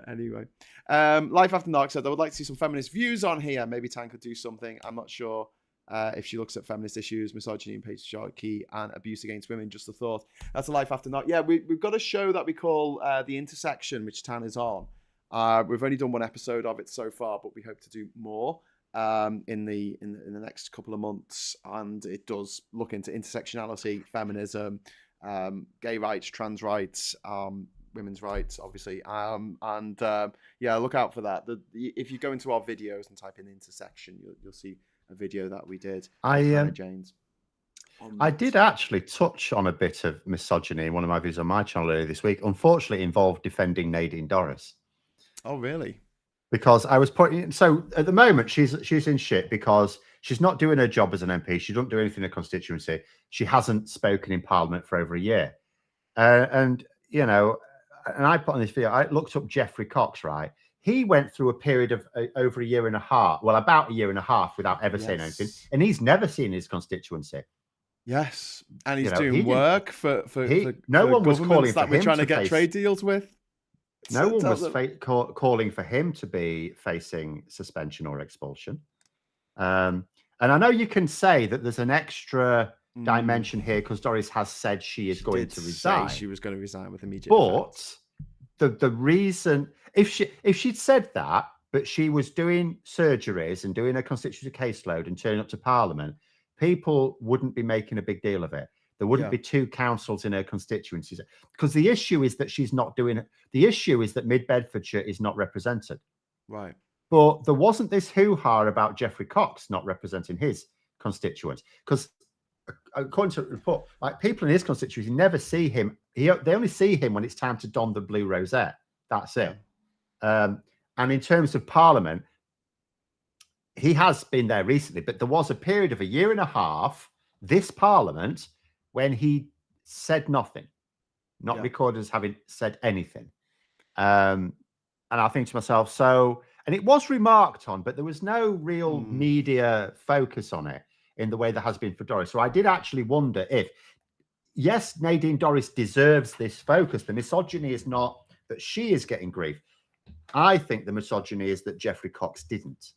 [SPEAKER 1] Anyway, Life After Dark said I would like to see some feminist views on here. Maybe Tan could do something. I'm not sure if she looks at feminist issues, misogyny and patriarchy, and abuse against women. Just a thought. That's a Life After Dark. Yeah, we've got a show that we call The Intersection, which Tan is on. We've only done 1 episode of it so far, but we hope to do more in the next couple of months. And it does look into intersectionality, feminism, gay rights, trans rights, women's rights, obviously, look out for that. If you go into our videos and type in intersection, you'll see a video that we did. James.
[SPEAKER 2] I did actually touch on a bit of misogyny in one of my videos on my channel earlier this week. Unfortunately, involved defending Nadine Dorries.
[SPEAKER 1] Oh, really?
[SPEAKER 2] Because I was so at the moment she's in shit because she's not doing her job as an MP. She doesn't do anything in the constituency. She hasn't spoken in Parliament for over a year, and I put on this video. I looked up Geoffrey Cox, right? he went through a period of over a year and a half, well, about a year and a half without ever saying anything. And he's never seen his constituency.
[SPEAKER 1] Yes. And he's
[SPEAKER 2] You know,
[SPEAKER 1] doing work for
[SPEAKER 2] no one was calling
[SPEAKER 1] governments that
[SPEAKER 2] for
[SPEAKER 1] we're
[SPEAKER 2] him
[SPEAKER 1] trying to
[SPEAKER 2] to
[SPEAKER 1] get
[SPEAKER 2] face,
[SPEAKER 1] trade deals with.
[SPEAKER 2] no one was calling for him to be facing suspension or expulsion. And I know you can say that there's an extra dimension here because Doris has said she is going to resign.
[SPEAKER 1] She was going to resign with immediate
[SPEAKER 2] effect. The reason, if she'd said that, but she was doing surgeries and doing a constituency caseload and turning up to Parliament, people wouldn't be making a big deal of it. There wouldn't be two councils in her constituencies, because the issue is that she's not doing it. The issue is that Mid Bedfordshire is not represented.
[SPEAKER 1] Right.
[SPEAKER 2] But there wasn't this hoo-ha about Geoffrey Cox not representing his constituents, because according to the report, like, people in his constituency never see him. They only see him when it's time to don the blue rosette. That's it. And in terms of Parliament, he has been there recently, but there was a period of a year and a half, this Parliament, when he said nothing, not recorded as having said anything. And I think to myself, and it was remarked on, but there was no real media focus on it in the way there has been for Doris. So I did actually wonder if, yes, Nadine Dorries deserves this focus. The misogyny is not that she is getting grief. I think the misogyny is that Geoffrey Cox didn't.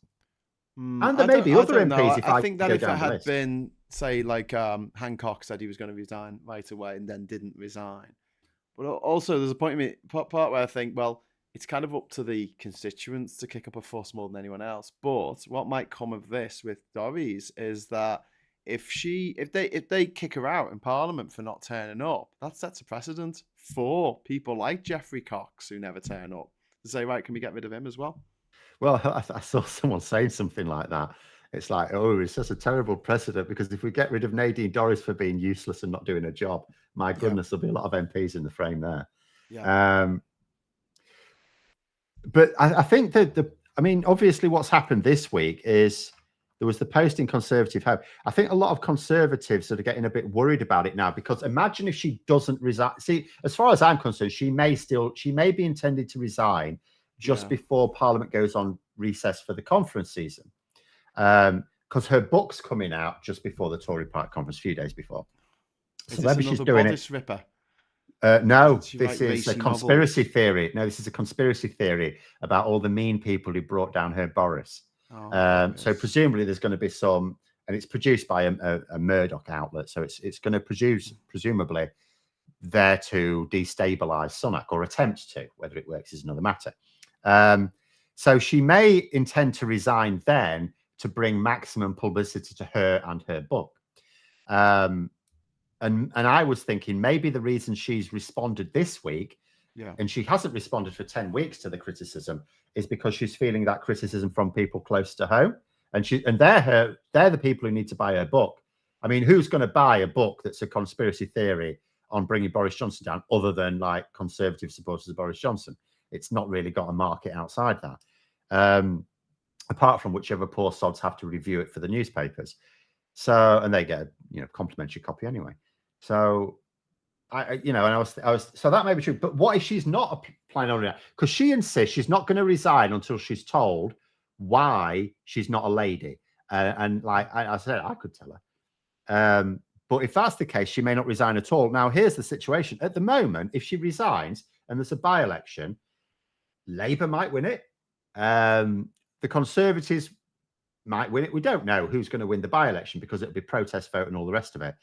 [SPEAKER 2] And there may be other MPs.
[SPEAKER 1] I think that if it had been, say, like Hancock said he was going to resign right away and then didn't resign. But also there's a part where I think, well, it's kind of up to the constituents to kick up a fuss more than anyone else. But what might come of this with Dorries is that if they kick her out in Parliament for not turning up, that sets a precedent for people like Geoffrey Cox who never turn up to say, right, can we get rid of him as well?
[SPEAKER 2] Well, I saw someone saying something like that. It's like, oh, it's just a terrible precedent, because if we get rid of Nadine Dorries for being useless and not doing her job, my goodness, there'll be a lot of MPs in the frame there. But I think that I mean, obviously what's happened this week is there was the post in Conservative Hope. I think a lot of Conservatives are getting a bit worried about it now, because imagine if she doesn't resign. See, as far as I'm concerned, she may be intended to resign just before Parliament goes on recess for the conference season. Because her book's coming out just before the Tory Party conference, a few days before.
[SPEAKER 1] So maybe she's doing it. Ripper?
[SPEAKER 2] No, this is a conspiracy theory. No, this is a conspiracy theory about all the mean people who brought down her Boris. So presumably there's going to be some, and it's produced by a Murdoch outlet. So it's going to produce, presumably, there to destabilize Sunak, or attempt to. Whether it works is another matter. So she may intend to resign then to bring maximum publicity to her and her book. And I was thinking maybe the reason she's responded this week, and she hasn't responded for 10 weeks to the criticism, is because she's feeling that criticism from people close to home, and they're the people who need to buy her book. I mean, who's going to buy a book that's a conspiracy theory on bringing Boris Johnson down, other than like Conservative supporters of Boris Johnson? It's not really got a market outside that, apart from whichever poor sods have to review it for the newspapers. So, and they get a complimentary copy anyway. So, I was so that may be true. But what if she's not planning on it? Because she insists she's not going to resign until she's told why she's not a lady. And like I said, I could tell her. But if that's the case, she may not resign at all. Now, here's the situation. At the moment, if she resigns and there's a by-election, Labour might win it. The Conservatives might win it. We don't know who's going to win the by-election, because it'll be protest vote and all the rest of it.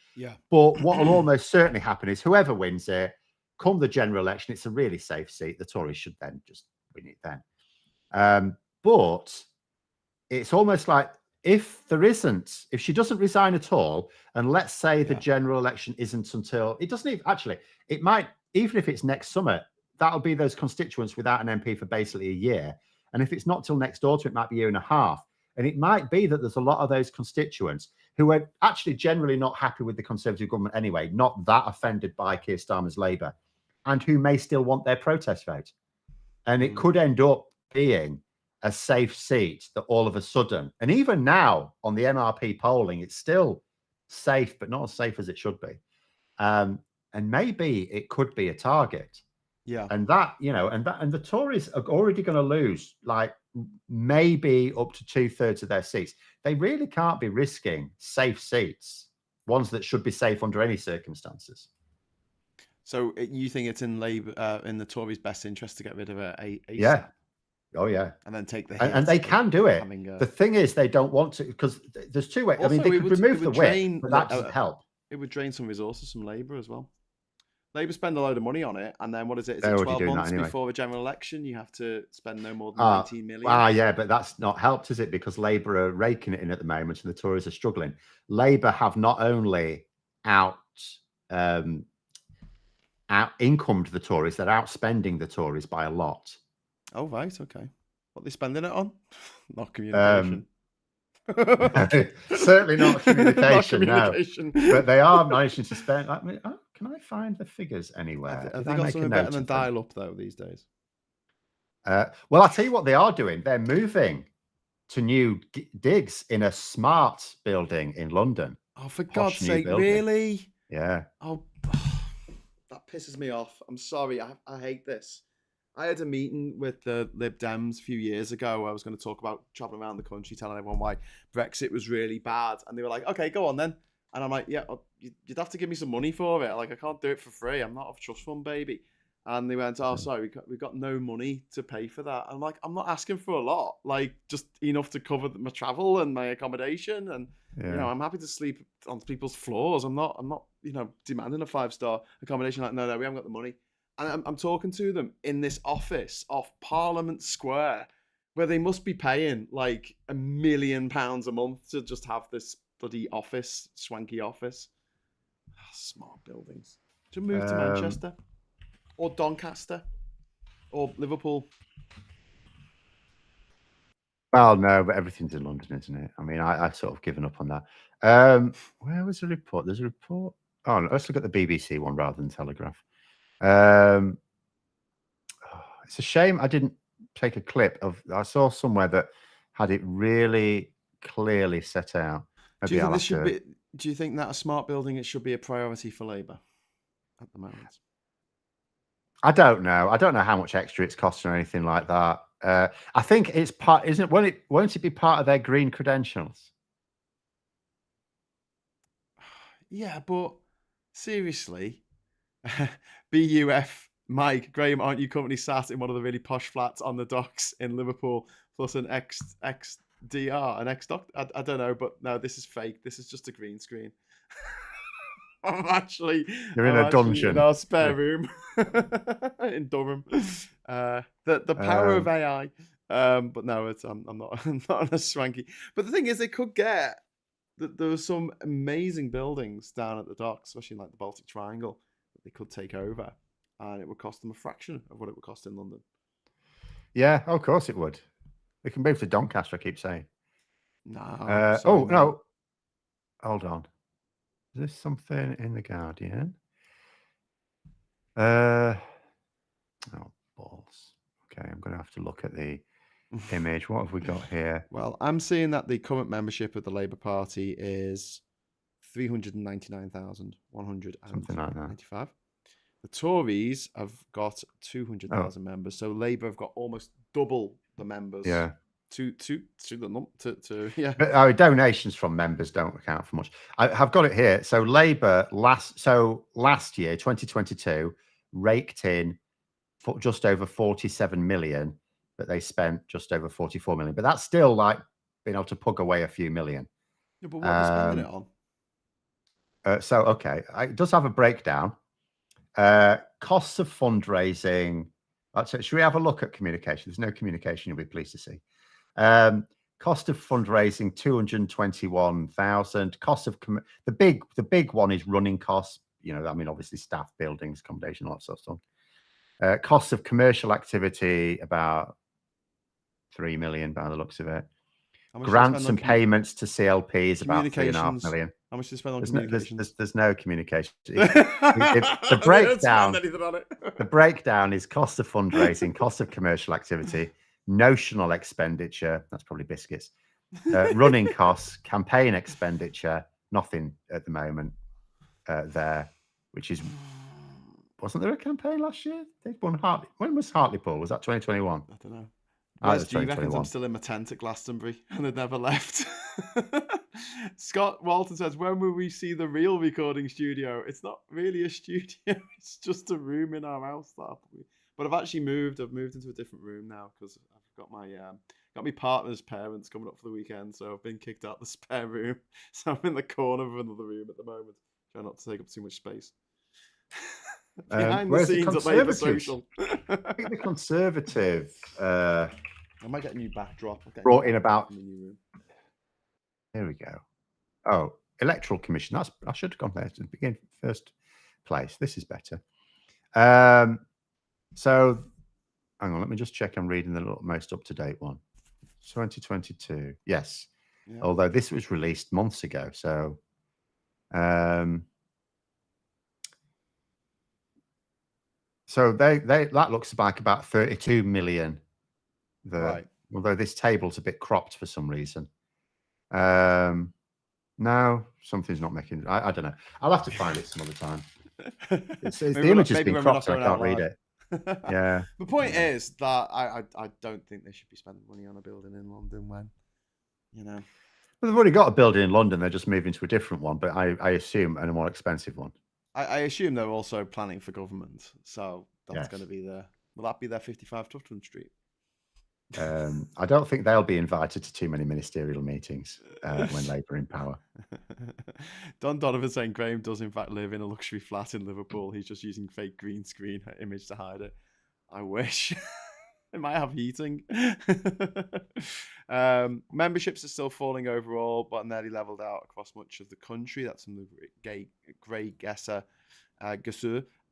[SPEAKER 2] But what will almost certainly happen is whoever wins it, come the general election, it's a really safe seat. The Tories should then just win it then. But it's almost like if she doesn't resign at all, and let's say the general election isn't until, it doesn't even, actually, it might, even if it's next summer, that'll be those constituents without an MP for basically a year. And if it's not till next autumn, it might be a year and a half. And it might be that there's a lot of those constituents who are actually generally not happy with the Conservative government anyway, not that offended by Keir Starmer's Labour, and who may still want their protest vote. And it could end up being a safe seat that all of a sudden, and even now on the MRP polling, it's still safe, but not as safe as it should be. And maybe it could be a target.
[SPEAKER 1] Yeah.
[SPEAKER 2] And that, and the Tories are already going to lose like maybe up to 2/3 of their seats. They really can't be risking safe seats, ones that should be safe under any circumstances.
[SPEAKER 1] So you think it's in Labour, in the Tories' best interest to get rid of it
[SPEAKER 2] Yeah.
[SPEAKER 1] ASAP?
[SPEAKER 2] Oh, yeah.
[SPEAKER 1] And then take the
[SPEAKER 2] And,
[SPEAKER 1] hit.
[SPEAKER 2] and they can do it.
[SPEAKER 1] Having
[SPEAKER 2] The thing is, they don't want to, because there's two ways. I mean,
[SPEAKER 1] also,
[SPEAKER 2] they could remove the whip,
[SPEAKER 1] drain,
[SPEAKER 2] but that doesn't help.
[SPEAKER 1] it would drain some resources from Labour as well. Labour spend a load of money on it, and then what is it? Is
[SPEAKER 2] They're
[SPEAKER 1] it
[SPEAKER 2] already
[SPEAKER 1] 12
[SPEAKER 2] doing that
[SPEAKER 1] months
[SPEAKER 2] anyway.
[SPEAKER 1] before a general election? You have to spend no more than 19 million.
[SPEAKER 2] Yeah, but that's not helped, is it? Because Labour are raking it in at the moment, and the Tories are struggling. Labour have not only out incomed the Tories, they're outspending the Tories by a lot.
[SPEAKER 1] Oh, right, okay. What are they spending it on? Not communication.
[SPEAKER 2] Certainly not communication,
[SPEAKER 1] not
[SPEAKER 2] communication. No. But they are managing to spend. Can I find the figures anywhere?
[SPEAKER 1] Have they got something better than dial-up though these days?
[SPEAKER 2] Well, I'll tell you what they are doing. They're moving to new digs in a smart building in London.
[SPEAKER 1] Oh, for God's sake, really?
[SPEAKER 2] Yeah.
[SPEAKER 1] Oh, that pisses me off. I'm sorry. I hate this. I had a meeting with the Lib Dems a few years ago where I was going to talk about traveling around the country, telling everyone why Brexit was really bad. And they were like, okay, go on then. And I'm like, yeah, you'd have to give me some money for it. Like, I can't do it for free. I'm not a trust fund baby. And they went, oh, sorry, we got no money to pay for that. And I'm like, I'm not asking for a lot, like just enough to cover my travel and my accommodation. And, I'm happy to sleep on people's floors. I'm not, demanding a 5-star accommodation. Like, no, we haven't got the money. And I'm talking to them in this office off Parliament Square, where they must be paying like £1 million a month to just have this bloody office, swanky office. Smart buildings. To move to Manchester or Doncaster or Liverpool.
[SPEAKER 2] Well, no, but everything's in London, isn't it? I mean, I've sort of given up on that. Where was the report? There's a report. Oh, no, let's look at the BBC one rather than Telegraph. It's a shame I didn't take a clip of. I saw somewhere that had it really clearly set out.
[SPEAKER 1] Do you think this should be? Do you think that a smart building it should be a priority for Labour at the moment?
[SPEAKER 2] I don't know. I don't know how much extra it's costing or anything like that. I think it's part. Isn't it? Won't it be part of their green credentials?
[SPEAKER 1] Yeah, but seriously, BUF. Mike, Graham, aren't you currently sat in one of the really posh flats on the docks in Liverpool, plus an XDR, an X-Doc? I don't know, but no, this is fake. This is just a green screen. You're
[SPEAKER 2] in a dungeon
[SPEAKER 1] in our spare room in Durham. The power of AI. But no, I'm not on a swanky. But the thing is, they could get there were some amazing buildings down at the docks, especially in like the Baltic Triangle, that they could take over. And it would cost them a fraction of what it would cost in London.
[SPEAKER 2] Yeah, of course it would. They can move to Doncaster, I keep saying.
[SPEAKER 1] No.
[SPEAKER 2] No. Hold on. Is this something in The Guardian? Oh, balls. Okay, I'm going to have to look at the image. What have we got here?
[SPEAKER 1] Well, I'm seeing that the current membership of the Labour Party is 399,195.
[SPEAKER 2] Something like that.
[SPEAKER 1] The Tories have got 200,000 members, so Labour have got almost double the members.
[SPEAKER 2] Yeah.
[SPEAKER 1] Yeah.
[SPEAKER 2] But our donations from members don't account for much. I've got it here. So Labour last year, 2022, raked in for just over 47 million, but they spent just over 44 million. But that's still like being able to pug away a few million.
[SPEAKER 1] Yeah, but what are they spending it on?
[SPEAKER 2] Okay, it does have a breakdown. Costs of fundraising. Should we have a look at communication? There's no communication, you'll be pleased to see. Cost of fundraising 221,000. Cost of the big one is running costs. Obviously staff, buildings, accommodation, all that sort of stuff. Cost of commercial activity about 3 million by the looks of it. Grants and payments to CLPs about 3.5 million.
[SPEAKER 1] How much do you spend on communications?
[SPEAKER 2] There's no communication. The breakdown. The breakdown is cost of fundraising, cost of commercial activity, notional expenditure. That's probably biscuits. Running costs, campaign expenditure. Nothing at the moment there, which is Wasn't there a campaign last year? They won Hartley. When was Hartlepool? Was that 2021?
[SPEAKER 1] I don't know.
[SPEAKER 2] Ah,
[SPEAKER 1] Wes
[SPEAKER 2] it's
[SPEAKER 1] G reckons I'm
[SPEAKER 2] 2021.
[SPEAKER 1] still in my tent at Glastonbury and had never left. Scott Walton says, when will we see the real recording studio? It's not really a studio. It's just a room in our house. But I've actually moved. I've moved into a different room now because I've got my partner's parents coming up for the weekend. So I've been kicked out the spare room. So I'm in the corner of another room at the moment. Try not to take up too much space. Behind the scenes at Labour Social.
[SPEAKER 2] I think the Conservative
[SPEAKER 1] I might get a new backdrop.
[SPEAKER 2] brought in about. Here we go. Oh, Electoral Commission. I should have gone there to begin first place. This is better. So, hang on. Let me just check. I'm reading the most up to date one. 2022. Yes. Yeah. Although this was released months ago. So, so that looks like about 32 million. Right. Although this table's a bit cropped for some reason. No, something's not making. I don't know. I'll have to find it some other time. The image has been cropped, so I can't read it. Yeah.
[SPEAKER 1] The point is that I don't think they should be spending money on a building in London when, Well,
[SPEAKER 2] they've already got a building in London. They're just moving to a different one, but I assume a more expensive one.
[SPEAKER 1] I assume they're also planning for government, so that's going to be will that be their 55 Tufton Street?
[SPEAKER 2] I don't think they'll be invited to too many ministerial meetings when Labour are in power.
[SPEAKER 1] Don Donovan saying Graham does in fact live in a luxury flat in Liverpool. He's just using fake green screen image to hide it. I wish. It might have heating. Memberships are still falling overall, but nearly leveled out across much of the country. That's from the Grey Gesser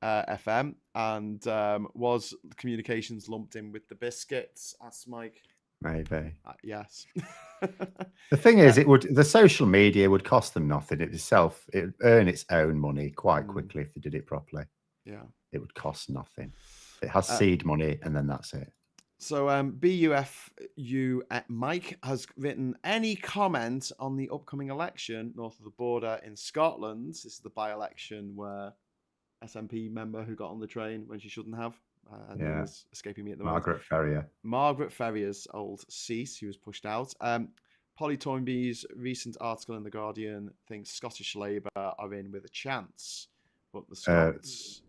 [SPEAKER 1] FM. And was communications lumped in with the biscuits? Asked Mike.
[SPEAKER 2] Maybe.
[SPEAKER 1] Yes.
[SPEAKER 2] The thing is, the social media would cost them nothing. It would earn its own money quite quickly if they did it properly.
[SPEAKER 1] Yeah.
[SPEAKER 2] It would cost nothing. It has seed money, and then that's it.
[SPEAKER 1] So BUFU Mike has written, any comment on the upcoming election north of the border in Scotland? This is the by-election where SNP member who got on the train when she shouldn't have. Name is escaping me at the moment. Margaret Ferrier's old seat, who was pushed out. Polly Toynbee's recent article in The Guardian thinks Scottish Labour are in with a chance, but the Scots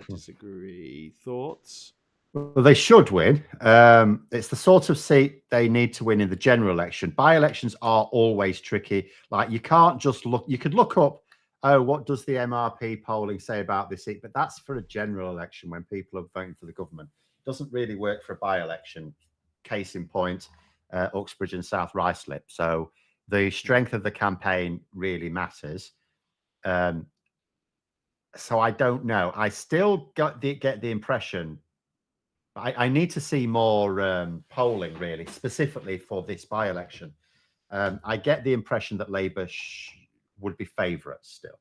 [SPEAKER 1] disagree. Thoughts?
[SPEAKER 2] Well, they should win. It's the sort of seat they need to win in the general election. By-elections are always tricky. Like, you can't just look. You could look up, what does the MRP polling say about this seat? But that's for a general election when people are voting for the government. It doesn't really work for a by-election. Case in point, Uxbridge and South Ruislip. So the strength of the campaign really matters. So I don't know. I still get the impression. I need to see more polling, really, specifically for this by-election. I get the impression that Labour would be favourites still.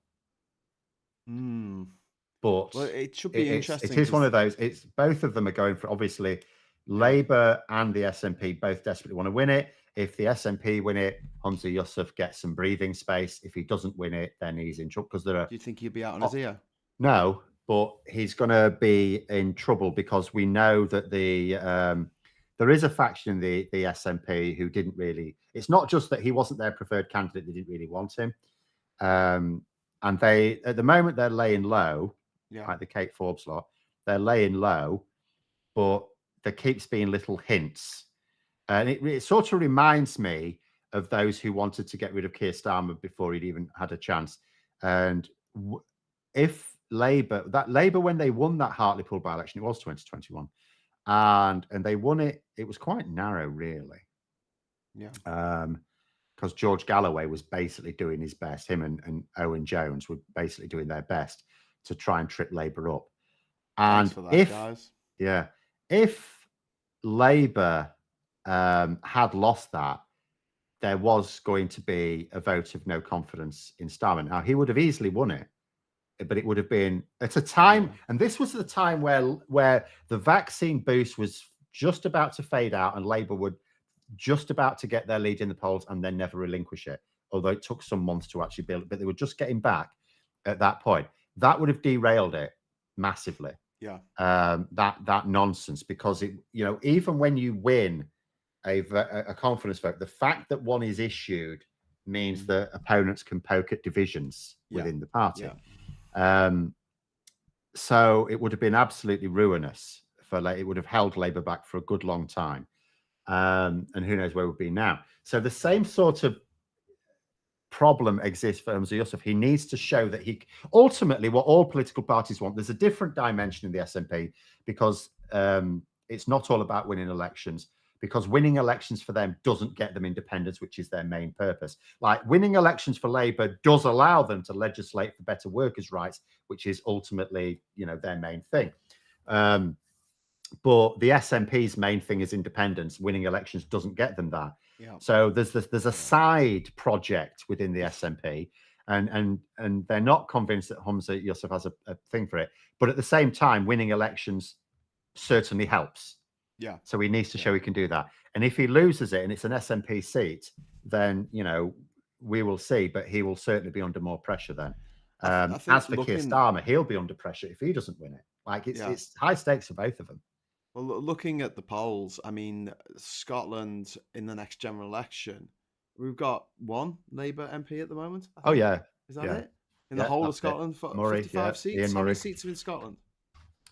[SPEAKER 2] But
[SPEAKER 1] well, it should be interesting.
[SPEAKER 2] It is one of those. It's both of them are going for, obviously, Labour and the SNP both desperately want to win it. If the SNP win it, Humza Yousaf gets some breathing space. If he doesn't win it, then he's in trouble. Because do
[SPEAKER 1] you think he'd be out on his ear?
[SPEAKER 2] No. But he's going to be in trouble because we know that there is a faction in the SNP who didn't really. It's not just that he wasn't their preferred candidate; they didn't really want him. And they, at the moment, they're laying low, like the Kate Forbes lot. They're laying low, but there keeps being little hints, and it sort of reminds me of those who wanted to get rid of Keir Starmer before he'd even had a chance. And if Labour, when they won that Hartlepool by-election, it was 2021, and they won it. It was quite narrow, really. Yeah. Because George Galloway was basically doing his best. Him and Owen Jones were basically doing their best to try and trip Labour up. And
[SPEAKER 1] thanks for that, guys.
[SPEAKER 2] Yeah, if Labour had lost that, there was going to be a vote of no confidence in Starmer. Now, he would have easily won it. But it would have been at a time, and this was the time where the vaccine boost was just about to fade out, and Labour would just about to get their lead in the polls and then never relinquish it. Although it took some months to actually build it, but they were just getting back at that point. That would have derailed it. massively.
[SPEAKER 1] Yeah.
[SPEAKER 2] That nonsense, because it, even when you win a confidence vote, the fact that one is issued means that opponents can poke at divisions within the party. So it would have been absolutely ruinous it would have held Labour back for a good long time. And who knows where we'll be now. So the same sort of problem exists for Humza Yousaf. He needs to show that ultimately, what all political parties want, there's a different dimension in the SNP, because it's not all about winning elections, because winning elections for them doesn't get them independence, which is their main purpose. Like, winning elections for Labour does allow them to legislate for better workers' rights, which is ultimately, their main thing. But the SNP's main thing is independence. Winning elections doesn't get them that.
[SPEAKER 1] Yeah.
[SPEAKER 2] So there's a side project within the SNP, and they're not convinced that Humza Yousaf has a thing for it. But at the same time, winning elections certainly helps.
[SPEAKER 1] Yeah.
[SPEAKER 2] So he needs to show he can do that. And if he loses it and it's an SNP seat, then we will see. But he will certainly be under more pressure then.
[SPEAKER 1] I think
[SPEAKER 2] as for Keir Starmer, he'll be under pressure if he doesn't win it. Like, it's high stakes for both of them.
[SPEAKER 1] Well, looking at the polls, I mean, Scotland in the next general election, we've got one Labour MP at the moment.
[SPEAKER 2] Oh, yeah.
[SPEAKER 1] Is that it? In the whole of Scotland, 55 seats?
[SPEAKER 2] Ian
[SPEAKER 1] How
[SPEAKER 2] Murray.
[SPEAKER 1] many seats are in Scotland?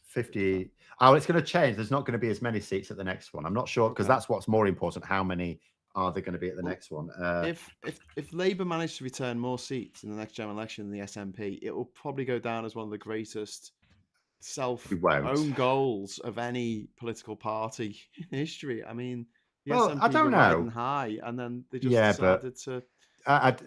[SPEAKER 2] 50. Oh, it's going to change. There's not going to be as many seats at the next one. I'm not sure, because that's what's more important. How many are there going to be at the next one?
[SPEAKER 1] If Labour manage to return more seats in the next general election than the SNP, it will probably go down as one of the greatest self-own goals of any political party in history. I mean, the SNP
[SPEAKER 2] I don't
[SPEAKER 1] were
[SPEAKER 2] know.
[SPEAKER 1] riding high, and then they just decided to
[SPEAKER 2] I
[SPEAKER 1] go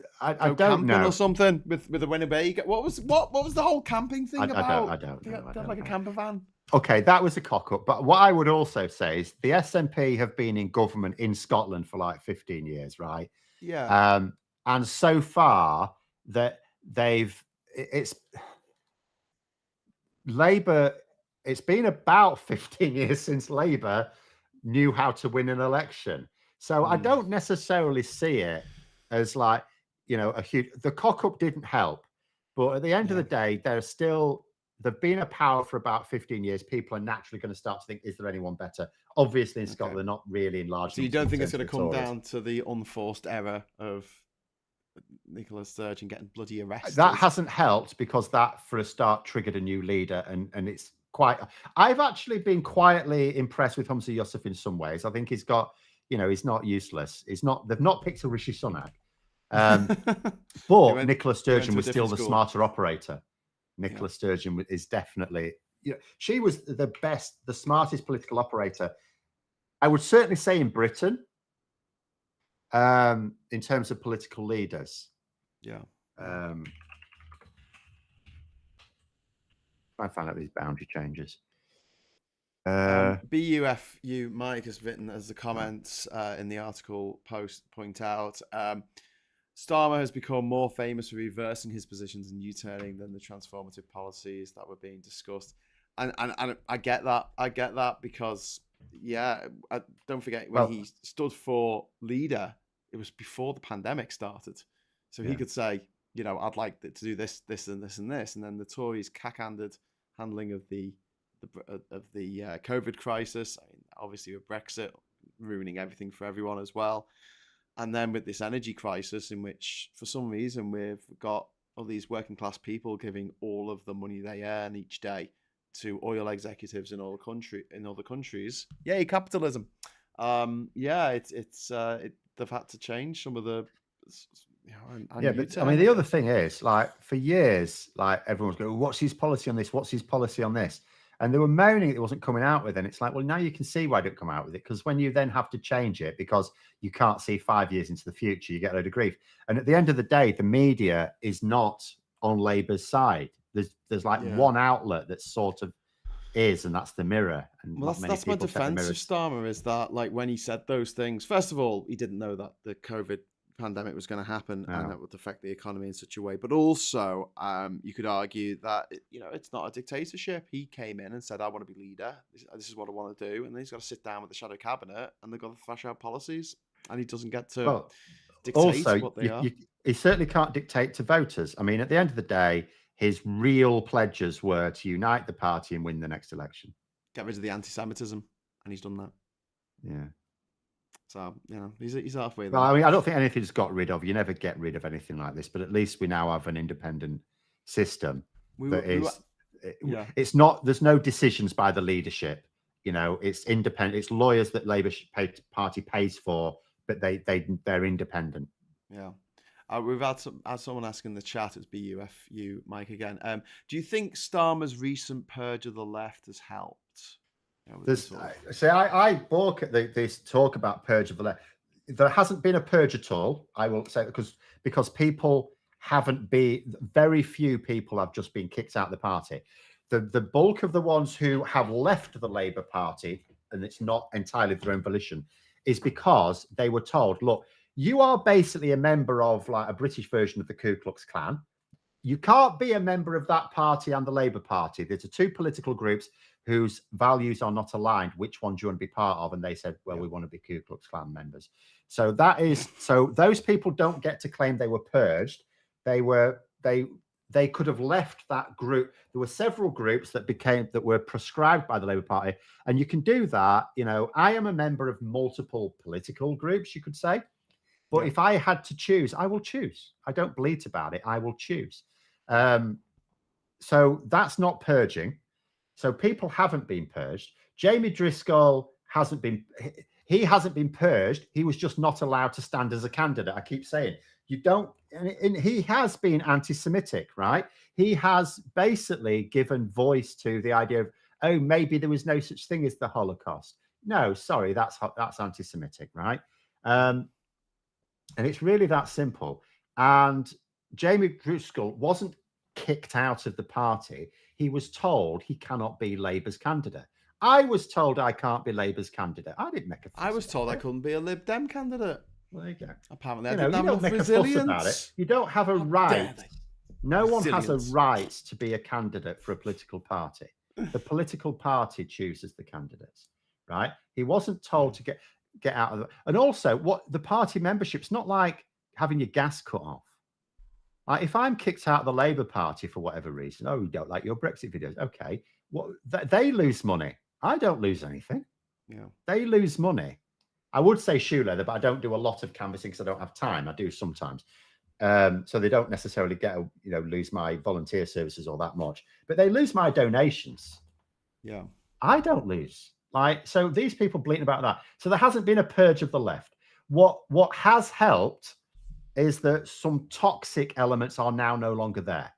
[SPEAKER 2] don't
[SPEAKER 1] camping
[SPEAKER 2] know
[SPEAKER 1] or something with the Winnebago. What was the whole camping thing about?
[SPEAKER 2] I don't know.
[SPEAKER 1] They had like a camper van.
[SPEAKER 2] Okay, that was a cock up. But what I would also say is the SNP have been in government in Scotland for like 15 years, right?
[SPEAKER 1] Yeah.
[SPEAKER 2] And so far that it's Labour. It's been about 15 years since Labour knew how to win an election. So I don't necessarily see it as like, a huge. The cock up didn't help, but at the end of the day, they've been a power for about 15 years. People are naturally going to start to think, is there anyone better? Obviously, in Scotland, they're not really in large.
[SPEAKER 1] So you don't think it's going to come down to the unforced error of Nicola Sturgeon getting bloody arrested?
[SPEAKER 2] That hasn't helped, because that, for a start, triggered a new leader, and it's quite. I've actually been quietly impressed with Humza Yousaf in some ways. I think he's got, he's not useless. He's not. They've not picked a Rishi Sunak, but Nicola Sturgeon was still the smarter operator. Nicola Sturgeon is definitely, she was the smartest political operator, I would certainly say, in Britain, in terms of political leaders.
[SPEAKER 1] Yeah.
[SPEAKER 2] I find out these boundary changes.
[SPEAKER 1] BUFU Mike has written, as the comments in the article point out, Starmer has become more famous for reversing his positions and U-turning than the transformative policies that were being discussed. And I get that. I get that because, don't forget, when he stood for leader, it was before the pandemic started. So he could say, I'd like to do this, this, and this, and this. And then the Tories' cack-handed handling of the COVID crisis, I mean, obviously with Brexit ruining everything for everyone as well. And then with this energy crisis, in which, for some reason, we've got all these working class people giving all of the money they earn each day to oil executives in other countries. Yay, capitalism! They've had to change some of the.
[SPEAKER 2] But I mean, the other thing is, like, for years, like, everyone's going, "What's his policy on this? What's his policy on this?" And they were moaning it wasn't coming out with it. And it's like, well, now you can see why it didn't come out with it, because when you then have to change it because you can't see 5 years into the future, you get a load of grief. And at the end of the day, the media is not on Labour's side. There's like one outlet that sort of is, and that's the Mirror. And
[SPEAKER 1] that's my defense of Starmer, is that, like, when he said those things, first of all, he didn't know that the COVID pandemic was going to happen and that would affect the economy in such a way. But also, you could argue that it's not a dictatorship. He came in and said, "I want to be leader. This is what I want to do," and then he's got to sit down with the shadow cabinet and they've got to thrash out policies, and he doesn't get to dictate what they are.
[SPEAKER 2] He certainly can't dictate to voters. I mean, at the end of the day, his real pledges were to unite the party and win the next election.
[SPEAKER 1] Get rid of the anti-Semitism, and he's done that.
[SPEAKER 2] Yeah.
[SPEAKER 1] So, he's halfway there.
[SPEAKER 2] Well, I mean, I don't think anything's got rid of. You never get rid of anything like this, but at least we now have an independent system it's not, there's no decisions by the leadership. It's independent. It's lawyers that Labour Party pays for, but they're independent.
[SPEAKER 1] Yeah. We've had someone asking in the chat. It's BUFU, Mike again. Do you think Starmer's recent purge of the left has helped?
[SPEAKER 2] I balk at this talk about purge of the left. There hasn't been a purge at all. I will say because people haven't been. Very few people have just been kicked out of the party. The bulk of the ones who have left the Labour Party, and it's not entirely their own volition, is because they were told, look, you are basically a member of like a British version of the Ku Klux Klan. You can't be a member of that party and the Labour Party. There's two political groups whose values are not aligned. Which one do you want to be part of? And they said, well, we want to be Ku Klux Klan members. So those people don't get to claim they were purged. They could have left that group. There were several groups that were prescribed by the Labour Party. And you can do that. I am a member of multiple political groups, you could say. But if I had to choose, I will choose. I don't bleat about it. I will choose. So that's not purging. So people haven't been purged. Jamie Driscoll hasn't been purged. He was just not allowed to stand as a candidate. I keep saying, you don't, and he has been anti-Semitic, right? He has basically given voice to the idea of, oh, maybe there was no such thing as the Holocaust. No, sorry, that's anti-Semitic, right? And it's really that simple. And Jamie Driscoll wasn't kicked out of the party. He was told he cannot be Labour's candidate. I was told I can't be Labour's candidate. I didn't make a fuss.
[SPEAKER 1] I was told I couldn't be a Lib Dem candidate.
[SPEAKER 2] Well, there you go.
[SPEAKER 1] Apparently, I didn't have enough resilience.
[SPEAKER 2] You don't make a fuss about it. You don't have a right. No one has a right to be a candidate for a political party. The political party chooses the candidates, right? He wasn't told to get out of it. And also, what the party membership's not like having your gas cut off. Like if I'm kicked out of the Labour Party for whatever reason, oh, you don't like your Brexit videos, okay. Well, they lose money. I don't lose anything.
[SPEAKER 1] Yeah,
[SPEAKER 2] they lose money. I would say shoe leather, but I don't do a lot of canvassing because I don't have time. I do sometimes. So they don't necessarily lose my volunteer services all that much, but they lose my donations.
[SPEAKER 1] Yeah,
[SPEAKER 2] I don't lose. So these people bleating about that. So there hasn't been a purge of the left. What has helped is that some toxic elements are now no longer there.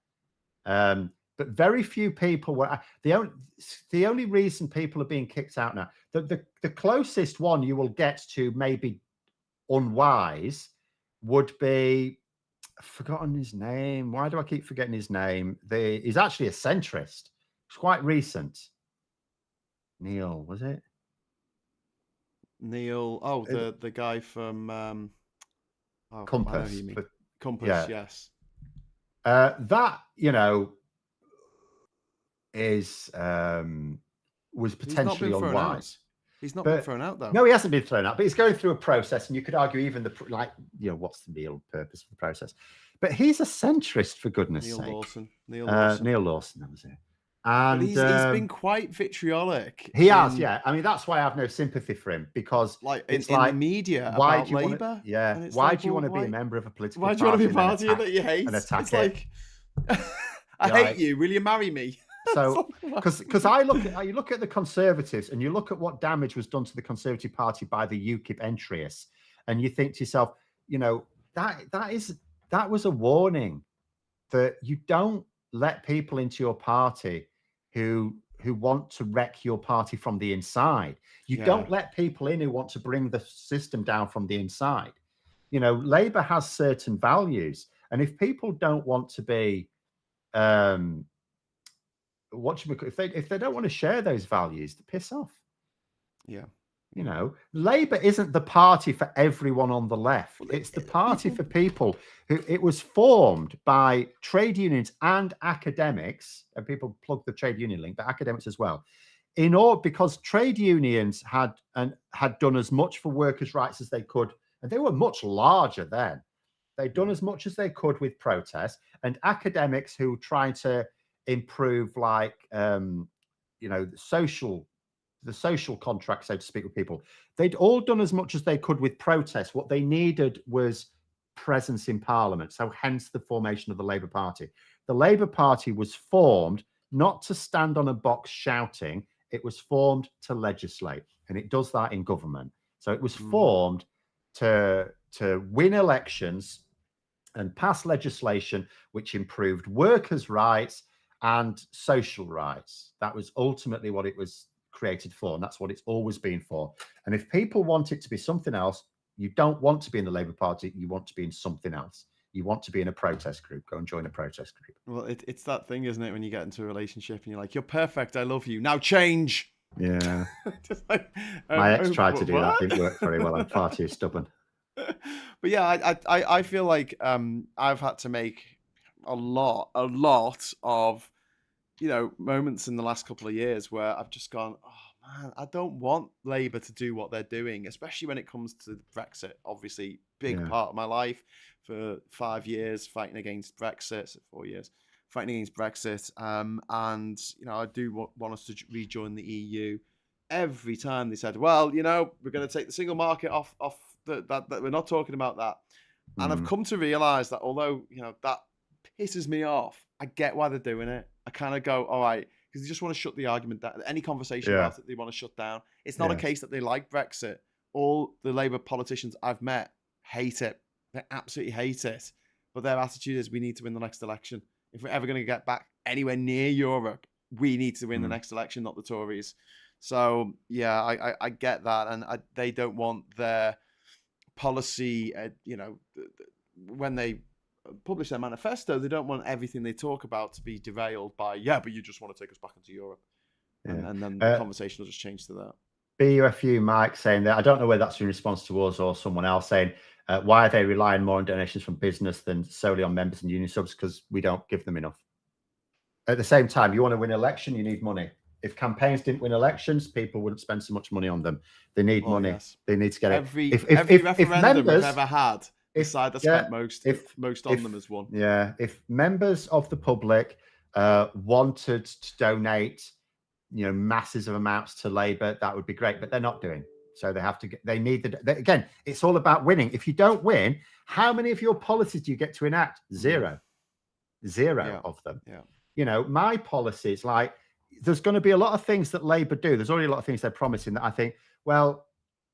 [SPEAKER 2] But very few people were. The only reason people are being kicked out now, the closest one you will get to maybe unwise would be, I've forgotten his name. Why do I keep forgetting his name? He's actually a centrist. It's quite recent. Neil, was it?
[SPEAKER 1] Neil. Oh, the guy from
[SPEAKER 2] Compass.
[SPEAKER 1] Compass,
[SPEAKER 2] yeah.
[SPEAKER 1] Yes.
[SPEAKER 2] That is was potentially unwise.
[SPEAKER 1] He's not been thrown out though.
[SPEAKER 2] No, he hasn't been thrown out, but he's going through a process, and you could argue even what's the real purpose of the process? But he's a centrist, for goodness sake.
[SPEAKER 1] Neil Lawson.
[SPEAKER 2] Neil Lawson, that was it. And
[SPEAKER 1] he's been quite vitriolic.
[SPEAKER 2] He has, yeah. I mean, that's why I have no sympathy for him, because
[SPEAKER 1] in the media about Labour.
[SPEAKER 2] Why do you want to be a member of a political party?
[SPEAKER 1] Why do you want to be a party that you hate?
[SPEAKER 2] And attack
[SPEAKER 1] it? I hate you. Will you marry me?
[SPEAKER 2] So, because you look at the Conservatives and you look at what damage was done to the Conservative Party by the UKIP entryists, and you think to yourself, that was a warning that you don't let people into your party who want to wreck your party from the inside. You don't let people in who want to bring the system down from the inside. Labour has certain values, and if people don't want to be if they don't want to share those values, to piss off.
[SPEAKER 1] Yeah.
[SPEAKER 2] Labour isn't the party for everyone on the left. It's the party for people who, it was formed by trade unions and academics, and people plug the trade union link, but academics as well, because trade unions had done as much for workers' rights as they could, and they were much larger then. They'd done as much as they could with protest, and academics who were trying to improve, like, the social contract, so to speak, with people. They'd all done as much as they could with protest. What they needed was presence in Parliament. So hence the formation of the Labour Party. The Labour Party was formed not to stand on a box shouting. It was formed to legislate, and it does that in government. So it was formed to win elections and pass legislation which improved workers' rights and social rights. That was ultimately what it was created for, and that's what it's always been for. And if people want it to be something else, you don't want to be in the Labour Party, you want to be in something else. You want to be in a protest group, go and join a protest group.
[SPEAKER 1] Well, it's that thing, isn't it, when you get into a relationship and you're like, you're perfect, I love you, now change.
[SPEAKER 2] Yeah.
[SPEAKER 1] Just like,
[SPEAKER 2] My ex tried to do
[SPEAKER 1] what?
[SPEAKER 2] that, didn't work very well. I'm far too stubborn.
[SPEAKER 1] But yeah, I feel like I've had to make a lot of, you know, moments in the last couple of years where I've just gone, oh man, I don't want Labour to do what they're doing, especially when it comes to Brexit. Obviously, big part of my life for 5 years fighting against Brexit, so 4 years fighting against Brexit, and you know, I do want us to rejoin the EU. Every time they said, well, you know, we're going to take the single market off that we're not talking about that. And I've come to realize that although, you know, that pisses me off, I get why they're doing it. I kind of go, all right, because they just want to shut the argument down. Any conversation about it, they want to shut down. It's not a case that they like Brexit. All the Labour politicians I've met hate it. They absolutely hate it. But their attitude is, we need to win the next election. If we're ever going to get back anywhere near Europe, we need to win the next election, not the Tories. So, yeah, I get that. And they don't want their policy, you know, when they publish their manifesto, they don't want everything they talk about to be derailed by, but you just want to take us back into Europe. And then the conversation will just change to that.
[SPEAKER 2] BUFU Mike saying that, I don't know whether that's in response to us or someone else, saying, why are they relying more on donations from business than solely on members and union subs? Because we don't give them enough. At the same time, you want to win an election, you need money. If campaigns didn't win elections, people wouldn't spend so much money on them. They need money. Yes. They need to get
[SPEAKER 1] every
[SPEAKER 2] it.
[SPEAKER 1] Every referendum we've ever had, the side that spent most on them has won.
[SPEAKER 2] Yeah. If members of the public wanted to donate, you know, massive amounts to Labour, that would be great, but they're not doing. So they have to get, they need again, it's all about winning. If you don't win, how many of your policies do you get to enact? Zero of them. Yeah. You know, my policies, like, there's going to be a lot of things that Labour do. There's already a lot of things they're promising that I think, well,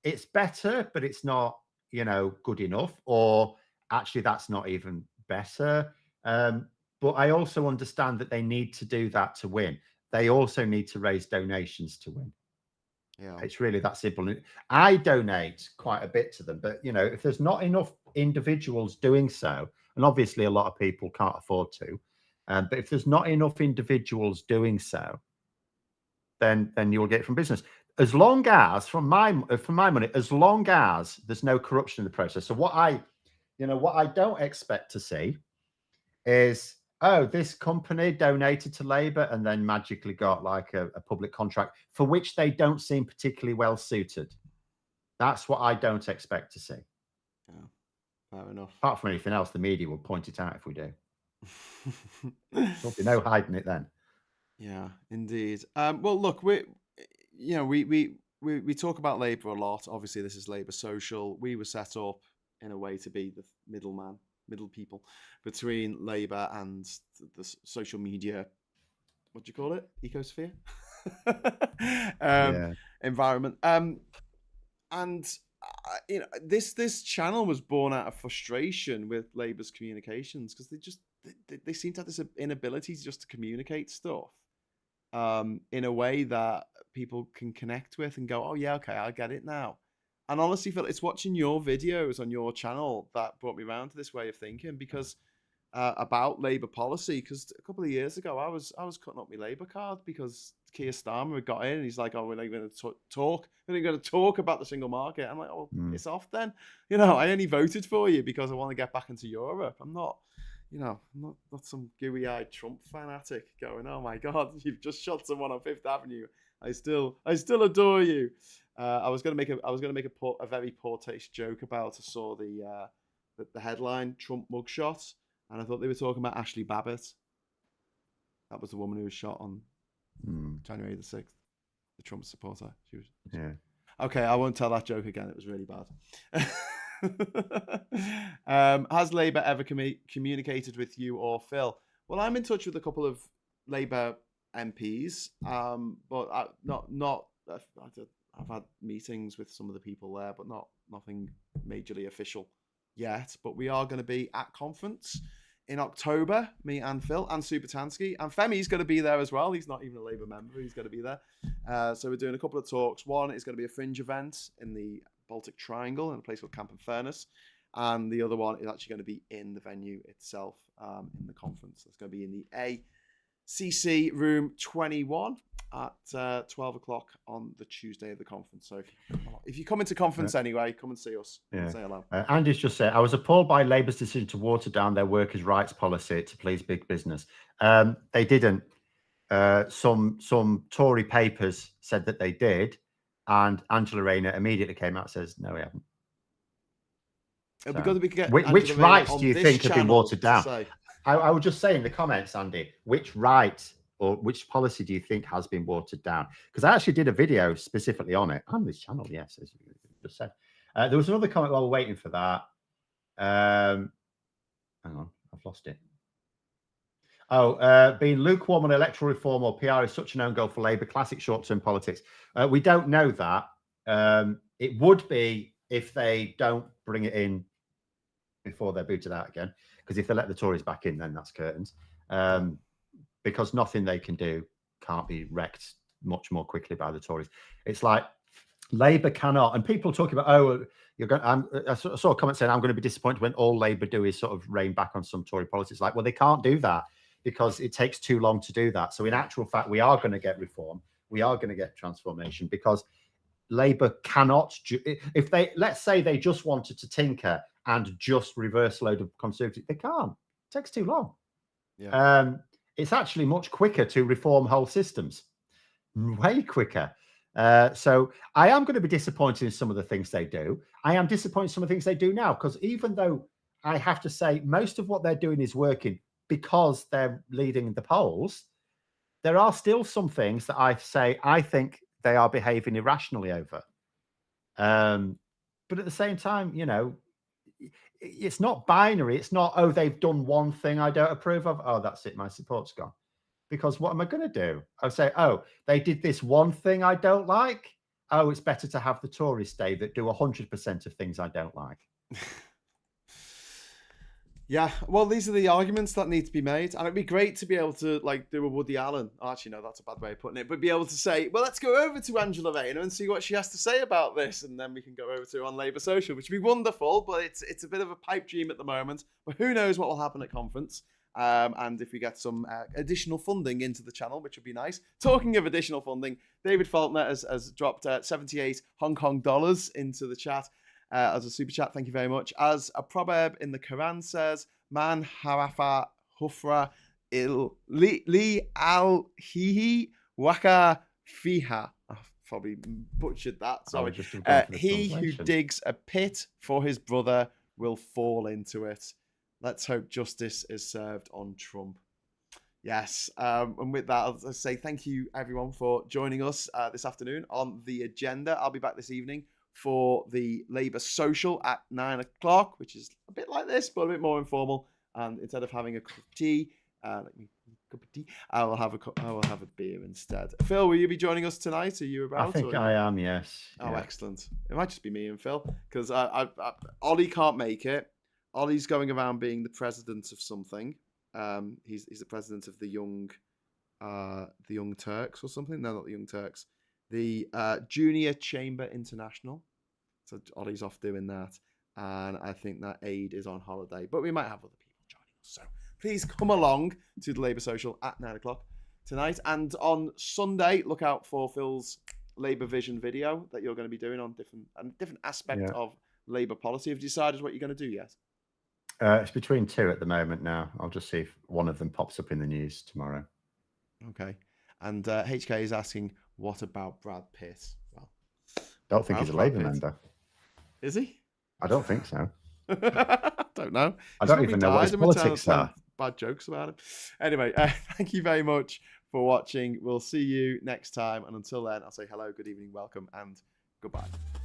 [SPEAKER 2] it's better, but it's not, you know, good enough, or actually that's not even better. But I also understand that they need to do that to win. They also need to raise donations to win. Yeah, it's really that simple. I donate quite a bit to them, but you know, if there's not enough individuals doing so, and obviously a lot of people can't afford to, but if there's not enough individuals doing so, then you'll get it from business. As long as, from my money, as long as there's no corruption in the process. So what I don't expect to see is, oh, this company donated to Labour and then magically got like a public contract for which they don't seem particularly well suited. That's what I don't expect to see.
[SPEAKER 1] Yeah, fair enough.
[SPEAKER 2] Apart from anything else, the media will point it out if we do. There'll be no hiding it then.
[SPEAKER 1] Yeah, indeed. Well, look, we talk about Labour a lot. Obviously, this is Labour Social. We were set up in a way to be the middle people between Labour and the social media. What do you call it? Ecosphere, environment. And you know, this channel was born out of frustration with Labour's communications, because they seem to have this inability just to communicate stuff in a way that people can connect with and go, oh yeah, okay, I get it now. And honestly, Phil, it's watching your videos on your channel that brought me around to this way of thinking, because about Labour policy. Because a couple of years ago, I was cutting up my Labour card because Keir Starmer had got in, and he's like, "Oh, we're not going to talk. We're not going to talk about the single market." I'm like, "Oh, it's off then." You know, I only voted for you because I want to get back into Europe. I'm not, you know, I'm not some gooey-eyed Trump fanatic going, "Oh my God, you've just shot someone on Fifth Avenue. I still adore you." I was gonna make a very poor taste joke about. I saw the the headline Trump mugshot, and I thought they were talking about Ashley Babbitt. That was the woman who was shot on January the 6th, the Trump supporter. She was.
[SPEAKER 2] Yeah.
[SPEAKER 1] Okay, I won't tell that joke again. It was really bad. Has Labour ever communicated with you or Phil? Well, I'm in touch with a couple of Labour MPs, but I've had meetings with some of the people there, but nothing majorly official yet. But we are going to be at conference in October, me and Phil and Supertansky, and Femi's going to be there as well. He's not even a Labour member; he's going to be there. So we're doing a couple of talks. One is going to be a fringe event in the Baltic Triangle in a place called Camp and Furnace, and the other one is actually going to be in the venue itself, in the conference. It's going to be in the ACC room 21 at 12 o'clock on the Tuesday of the conference. So if you come into conference anyway, come and see us.
[SPEAKER 2] Yeah.
[SPEAKER 1] Say hello.
[SPEAKER 2] Andy's just said, I was appalled by Labour's decision to water down their workers' rights policy to please big business. They didn't. Some Tory papers said that they did, and Angela Rayner immediately came out and says, no, we haven't.
[SPEAKER 1] It'll be good if we could get
[SPEAKER 2] which rights do you think have been watered down? I would just say in the comments, Andy, which right or which policy do you think has been watered down? Because I actually did a video specifically on it on this channel. Yes, as you just said. There was another comment while we're waiting for that. Hang on, I've lost it. Oh, being lukewarm on electoral reform or PR is such an own goal for Labour. Classic short-term politics. We don't know that. It would be if they don't bring it in before they're booted out again. Because if they let the Tories back in, then that's curtains. Because nothing they can do can't be wrecked much more quickly by the Tories. It's like Labour cannot, and people talking about, oh, you're going. I saw a comment saying, I'm going to be disappointed when all Labour do is sort of rein back on some Tory politics. Like, well, they can't do that because it takes too long to do that. So in actual fact, we are going to get reform. We are going to get transformation because Labour cannot, if they, let's say they just wanted to tinker and just reverse a load of Conservatives, they can't. It takes too long. Yeah. It's actually much quicker to reform whole systems, way quicker. So I am going to be disappointed in some of the things they do. I am disappointed in some of the things they do now, because even though I have to say most of what they're doing is working because they're leading the polls, there are still some things that I think they are behaving irrationally over. But at the same time, you know, it's not binary. It's not, oh, they've done one thing I don't approve of. Oh, that's it. My support's gone. Because what am I going to do? I'll say, oh, they did this one thing I don't like. Oh, it's better to have the Tories stay that do 100% of things I don't like.
[SPEAKER 1] Yeah, well, these are the arguments that need to be made. And it'd be great to be able to, like, do a Woody Allen. Actually, no, that's a bad way of putting it. But be able to say, well, let's go over to Angela Rayner and see what she has to say about this. And then we can go over to on Labour Social, which would be wonderful. But it's a bit of a pipe dream at the moment. But who knows what will happen at conference. And if we get some additional funding into the channel, which would be nice. Talking of additional funding, David Faulkner has dropped 78 Hong Kong dollars into the chat. As a super chat, thank you very much. As a proverb in the Quran says, "Man harafa hufra il li al hihi waka fiha." I've probably butchered that. Sorry. He who digs a pit for his brother will fall into it. Let's hope justice is served on Trump. Yes. And with that, I'll say thank you, everyone, for joining us this afternoon on the agenda. I'll be back this evening for the Labour Social at 9 o'clock, which is a bit like this, but a bit more informal. And instead of having a cup of tea, I will have a beer instead. Phil, will you be joining us tonight? Are you about?
[SPEAKER 2] I think I am. Yes.
[SPEAKER 1] Oh, yeah. Excellent. It might just be me and Phil, because Ollie can't make it. Ollie's going around being the president of something. He's the president of the Young Turks or something. No, not the Young Turks. The Junior Chamber International. So Ollie's off doing that. And I think that Aid is on holiday. But we might have other people joining us. So please come along to the Labour Social at 9 o'clock tonight. And on Sunday, look out for Phil's Labour Vision video that you're going to be doing on different aspect of Labour policy. Have you decided what you're going to do yet?
[SPEAKER 2] It's between two at the moment now. I'll just see if one of them pops up in the news tomorrow.
[SPEAKER 1] Okay. And HK is asking, what about Brad Pitt? Well,
[SPEAKER 2] don't think he's a Labour member.
[SPEAKER 1] Is he?
[SPEAKER 2] I don't think so.
[SPEAKER 1] don't know.
[SPEAKER 2] I
[SPEAKER 1] He's
[SPEAKER 2] don't
[SPEAKER 1] probably
[SPEAKER 2] even know what his
[SPEAKER 1] died and we're
[SPEAKER 2] politics
[SPEAKER 1] telling
[SPEAKER 2] are.
[SPEAKER 1] bad jokes about him. Anyway, thank you very much for watching. We'll see you next time. And until then, I'll say hello, good evening, welcome, and goodbye.